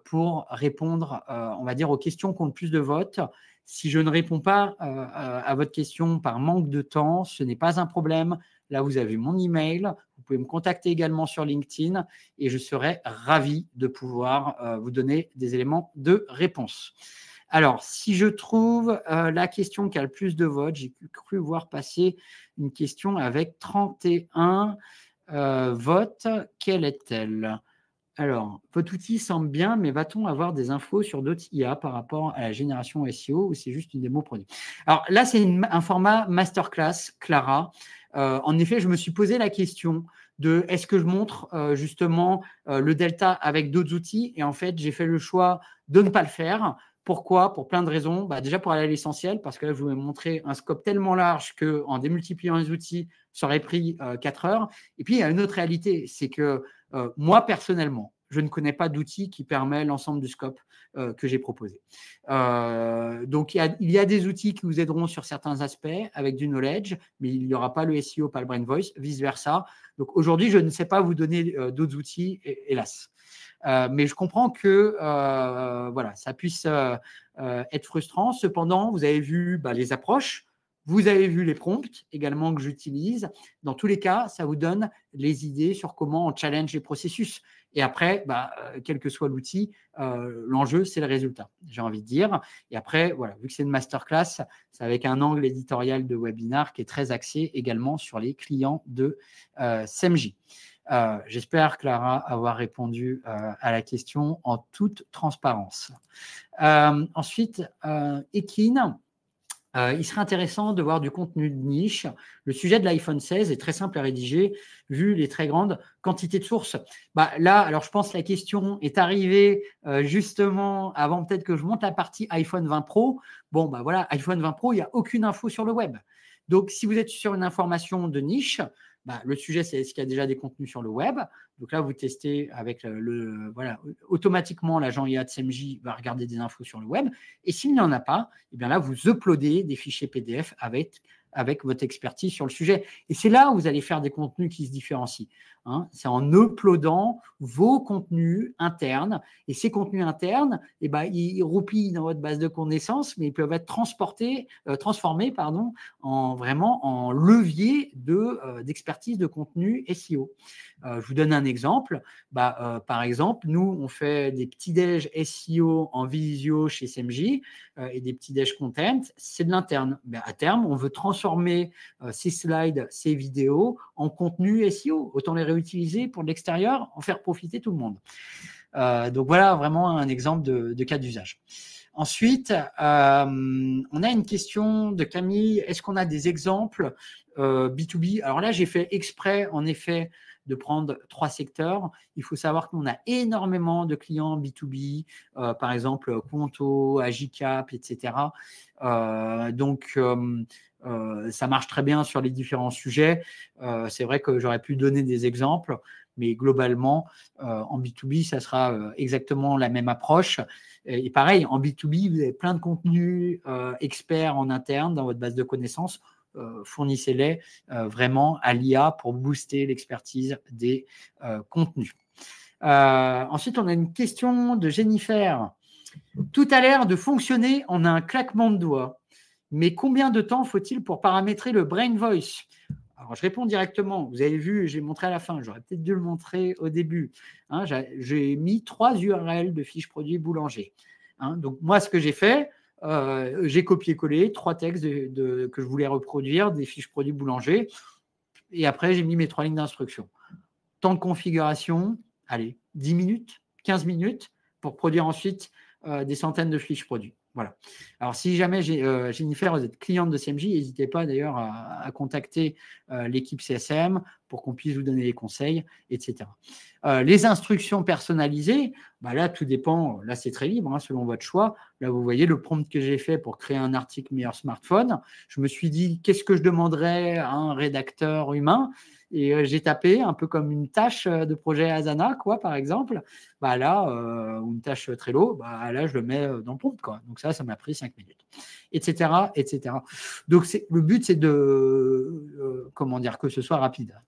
pour répondre, on va dire, aux questions qui ont le plus de votes. Si je ne réponds pas à votre question par manque de temps, ce n'est pas un problème. Là, vous avez mon email. Vous pouvez me contacter également sur LinkedIn et je serai ravi de pouvoir vous donner des éléments de réponse. Alors, si je trouve la question qui a le plus de votes, j'ai cru voir passer une question avec 31 votes. Quelle est-elle ? Alors, votre outil semble bien, mais va-t-on avoir des infos sur d'autres IA par rapport à la génération SEO ou c'est juste une démo produit? Alors là, c'est un format masterclass, Clara. En effet, je me suis posé la question de est-ce que je montre justement le delta avec d'autres outils? Et en fait, j'ai fait le choix de ne pas le faire. Pourquoi? Pour plein de raisons. Déjà, pour aller à l'essentiel, parce que là, je vous ai montré un scope tellement large qu'en démultipliant les outils, ça aurait pris 4 heures. Et puis, il y a une autre réalité, c'est que moi, personnellement, je ne connais pas d'outil qui permet l'ensemble du scope que j'ai proposé. Donc, il y a des outils qui vous aideront sur certains aspects avec du knowledge, mais il n'y aura pas le SEO, pas le brain voice, vice-versa. Donc, aujourd'hui, je ne sais pas vous donner d'autres outils, hélas. Mais je comprends que ça puisse être frustrant. Cependant, vous avez vu les approches. Vous avez vu les prompts également que j'utilise. Dans tous les cas, ça vous donne les idées sur comment on challenge les processus. Et après, quel que soit l'outil, l'enjeu, c'est le résultat, j'ai envie de dire. Et après, voilà, vu que c'est une masterclass, c'est avec un angle éditorial de webinar qui est très axé également sur les clients de SEMJ. J'espère, Clara, avoir répondu à la question en toute transparence. Ensuite, Ekin. Il serait intéressant de voir du contenu de niche. Le sujet de l'iPhone 16 est très simple à rédiger, vu les très grandes quantités de sources. Là, alors je pense que la question est arrivée justement avant peut-être que je monte la partie iPhone 20 Pro. Bon, voilà, iPhone 20 Pro, il n'y a aucune info sur le web. Donc, si vous êtes sur une information de niche, le sujet, c'est est-ce qu'il y a déjà des contenus sur le web. Donc là, vous testez avec voilà, automatiquement, l'agent IA de SEMJ va regarder des infos sur le web. Et s'il n'y en a pas, eh bien là, vous uploadez des fichiers PDF avec votre expertise sur le sujet. Et c'est là où vous allez faire des contenus qui se différencient. C'est en uploadant vos contenus internes. Et ces contenus internes, ils replient dans votre base de connaissances, mais ils peuvent être transformés en levier d'expertise de contenu SEO. Je vous donne un exemple. Par exemple, nous, on fait des petits déj SEO en visio chez SEMJ et des petits déj content. C'est de l'interne. À terme, on veut transformer ces slides, ces vidéos en contenu SEO. Autant les réutiliser pour l'extérieur, en faire profiter tout le monde. Donc, voilà vraiment un exemple de cas d'usage. Ensuite, on a une question de Camille. Est-ce qu'on a des exemples B2B? Alors là, j'ai fait exprès, en effet, de prendre 3 secteurs. Il faut savoir qu'on a énormément de clients B2B, par exemple Conto, Agicap, etc. Donc, ça marche très bien sur les différents sujets. C'est vrai que j'aurais pu donner des exemples, mais globalement, en B2B, ça sera exactement la même approche. Et pareil, en B2B, vous avez plein de contenus experts en interne dans votre base de connaissances. Fournissez-les vraiment à l'IA pour booster l'expertise des contenus. Ensuite, on a une question de Jennifer. Tout a l'air de fonctionner en un claquement de doigts, mais combien de temps faut-il pour paramétrer le Brain Voice? Alors, je réponds directement. Vous avez vu, j'ai montré à la fin. J'aurais peut-être dû le montrer au début. J'ai mis 3 URL de fiches produits boulanger. Donc, moi, ce que j'ai fait, j'ai copié-collé 3 textes que je voulais reproduire, des fiches produits boulanger. Et après, j'ai mis mes 3 lignes d'instruction. Temps de configuration, allez, 10 minutes, 15 minutes pour produire ensuite des centaines de fiches produits. Voilà. Alors, si jamais Jennifer, vous êtes cliente de SEMJ, n'hésitez pas d'ailleurs à contacter l'équipe CSM pour qu'on puisse vous donner les conseils, etc. Les instructions personnalisées, là, tout dépend. Là, c'est très libre, selon votre choix. Là, vous voyez le prompt que j'ai fait pour créer un article meilleur smartphone. Je me suis dit, qu'est-ce que je demanderais à un rédacteur humain? Et j'ai tapé un peu comme une tâche de projet Asana, par exemple. Là, une tâche Trello, là, je le mets dans le prompt, Donc ça m'a pris 5 minutes, etc., etc. Donc, le but, c'est de, que ce soit rapide,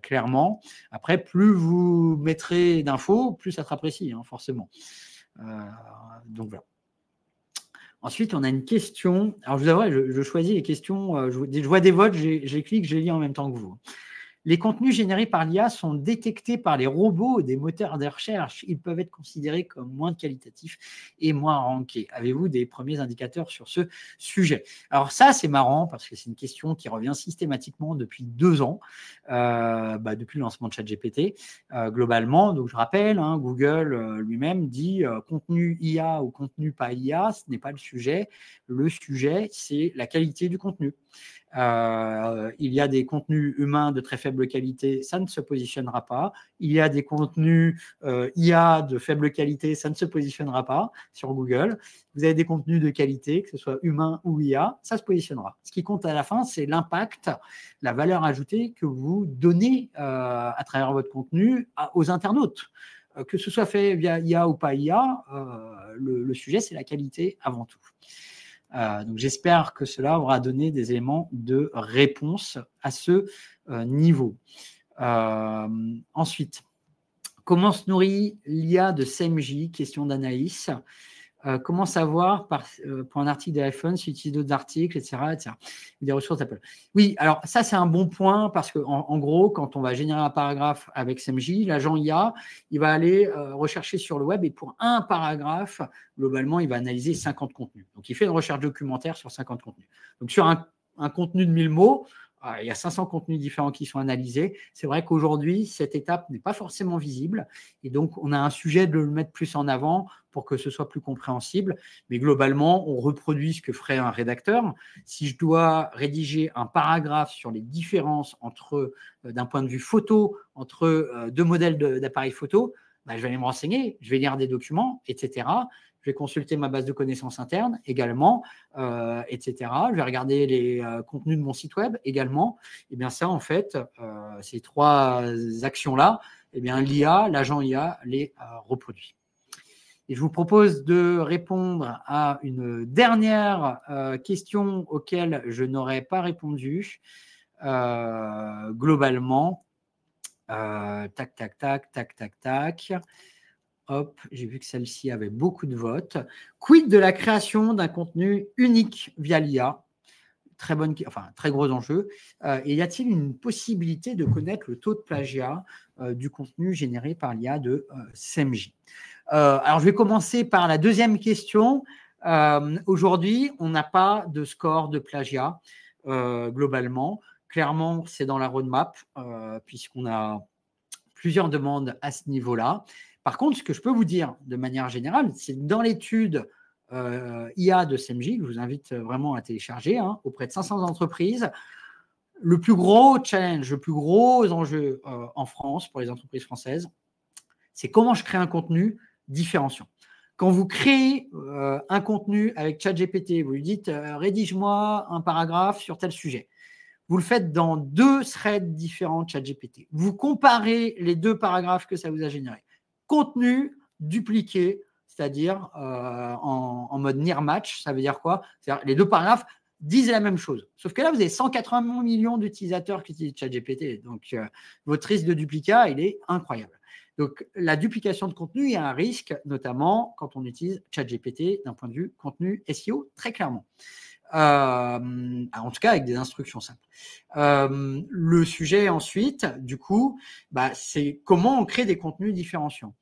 clairement. Après, plus vous mettrez d'infos, plus ça sera précis, forcément. Donc, voilà. Ensuite, on a une question. Alors, je vous avoue, je choisis les questions. Je vois des votes, j'ai cliqué, je les lis en même temps que vous. Les contenus générés par l'IA sont détectés par les robots des moteurs de recherche. Ils peuvent être considérés comme moins qualitatifs et moins rankés. Avez-vous des premiers indicateurs sur ce sujet? Alors ça, c'est marrant parce que c'est une question qui revient systématiquement depuis 2 ans, depuis le lancement de ChatGPT, globalement. Donc, je rappelle, Google lui-même dit contenu IA ou contenu pas IA, ce n'est pas le sujet. Le sujet, c'est la qualité du contenu. Il y a des contenus humains de très faible qualité, ça ne se positionnera pas. Il y a des contenus IA de faible qualité, ça ne se positionnera pas sur Google. Vous avez des contenus de qualité, que ce soit humain ou IA, ça se positionnera. Ce qui compte à la fin, c'est l'impact, la valeur ajoutée que vous donnez à travers votre contenu aux internautes. Que ce soit fait via IA ou pas IA, le sujet, c'est la qualité avant tout. Donc, j'espère que cela aura donné des éléments de réponse à ce niveau. Ensuite, comment se nourrit l'IA de SEMJ? Question d'Anaïs. Comment savoir pour un article d'iPhone si utilise d'autres articles, etc. Des ressources Apple. Oui, alors ça, c'est un bon point parce qu'en gros, quand on va générer un paragraphe avec SMJ, l'agent IA, il va aller rechercher sur le web et pour un paragraphe, globalement, il va analyser 50 contenus. Donc, il fait une recherche documentaire sur 50 contenus. Donc, sur un contenu de 1000 mots, il y a 500 contenus différents qui sont analysés. C'est vrai qu'aujourd'hui, cette étape n'est pas forcément visible. Et donc, on a un sujet de le mettre plus en avant pour que ce soit plus compréhensible. Mais globalement, on reproduit ce que ferait un rédacteur. Si je dois rédiger un paragraphe sur les différences d'un point de vue photo, entre deux modèles d'appareils photo, je vais aller me renseigner, je vais lire des documents, etc. Je vais consulter ma base de connaissances interne également, etc. Je vais regarder les contenus de mon site web également. Et bien ça, en fait, ces trois actions-là, eh bien l'agent IA les reproduit. Et je vous propose de répondre à une dernière question auquel je n'aurais pas répondu globalement. Tac, tac, tac, tac, tac, tac. Hop, j'ai vu que celle-ci avait beaucoup de votes. Quid de la création d'un contenu unique via l'IA? Très gros enjeu. Et y a-t-il une possibilité de connaître le taux de plagiat du contenu généré par l'IA de SMJ? Alors, je vais commencer par la deuxième question. Aujourd'hui, on n'a pas de score de plagiat globalement. Clairement, c'est dans la roadmap puisqu'on a plusieurs demandes à ce niveau-là. Par contre, ce que je peux vous dire de manière générale, c'est que dans l'étude IA de SMJ, que je vous invite vraiment à télécharger auprès de 500 entreprises, le plus gros challenge, le plus gros enjeu en France pour les entreprises françaises, c'est comment je crée un contenu différenciant. Quand vous créez un contenu avec ChatGPT, vous lui dites rédige-moi un paragraphe sur tel sujet. Vous le faites dans 2 threads différents de ChatGPT. Vous comparez les 2 paragraphes que ça vous a généré. Contenu dupliqué, c'est-à-dire en mode near match, ça veut dire quoi? C'est-à-dire les 2 paragraphes disent la même chose. Sauf que là, vous avez 180 millions d'utilisateurs qui utilisent ChatGPT. Donc, votre risque de duplicat, il est incroyable. Donc, la duplication de contenu, il y a un risque, notamment quand on utilise ChatGPT d'un point de vue contenu SEO, très clairement. En tout cas avec des instructions simples. Le sujet ensuite, du coup, c'est comment on crée des contenus différenciants.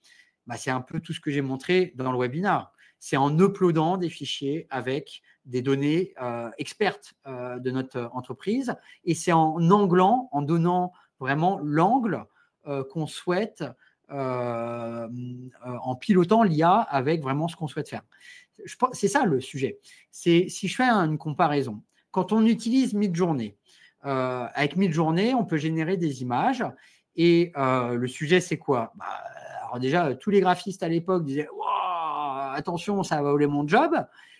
C'est un peu tout ce que j'ai montré dans le webinaire. C'est en uploadant des fichiers avec des données expertes de notre entreprise et c'est en anglant, en donnant vraiment l'angle qu'on souhaite en pilotant l'IA avec vraiment ce qu'on souhaite faire. C'est ça le sujet. Si je fais une comparaison, quand on utilise Midjourney, avec Midjourney, on peut générer des images et le sujet, c'est quoi? Alors déjà, tous les graphistes à l'époque disaient wow, attention, ça va voler mon job.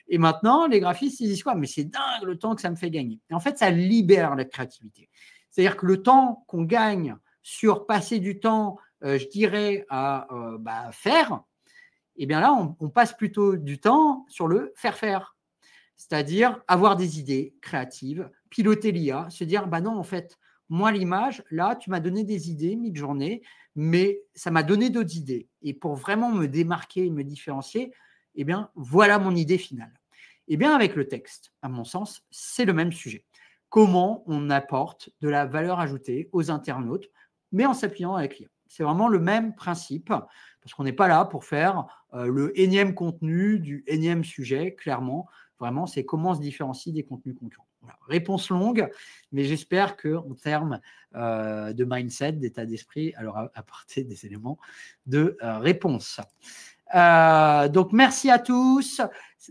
Et maintenant, les graphistes, ils disent quoi? Mais c'est dingue le temps que ça me fait gagner. Et en fait, ça libère la créativité. C'est-à-dire que le temps qu'on gagne sur passer du temps, je dirais, à faire, et bien là, on passe plutôt du temps sur le faire. C'est-à-dire avoir des idées créatives, piloter l'IA, se dire, non, en fait, moi, l'image, là, tu m'as donné des idées mi-journée, mais ça m'a donné d'autres idées. Et pour vraiment me démarquer, me différencier, eh bien, voilà mon idée finale. Eh bien, avec le texte, à mon sens, c'est le même sujet. Comment on apporte de la valeur ajoutée aux internautes, mais en s'appuyant avec l'IA. C'est vraiment le même principe, parce qu'on n'est pas là pour faire le énième contenu du énième sujet, clairement. Vraiment, c'est comment on se différencie des contenus concurrents. Voilà. Réponse longue, mais j'espère qu'en termes de mindset, d'état d'esprit, alors apporter des éléments de réponse. Donc, merci à tous.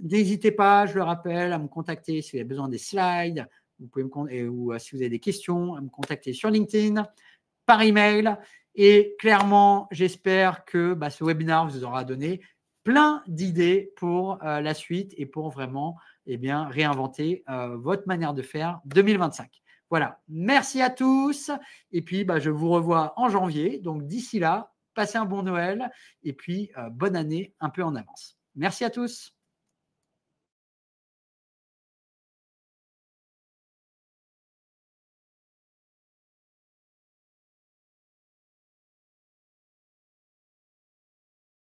N'hésitez pas, je le rappelle, à me contacter si vous avez besoin des slides, vous pouvez ou si vous avez des questions, à me contacter sur LinkedIn, par email. Et clairement, j'espère que ce webinaire vous aura donné plein d'idées pour la suite et pour vraiment réinventer votre manière de faire 2025. Voilà, merci à tous. Et puis, je vous revois en janvier. Donc, d'ici là, passez un bon Noël et puis bonne année un peu en avance. Merci à tous.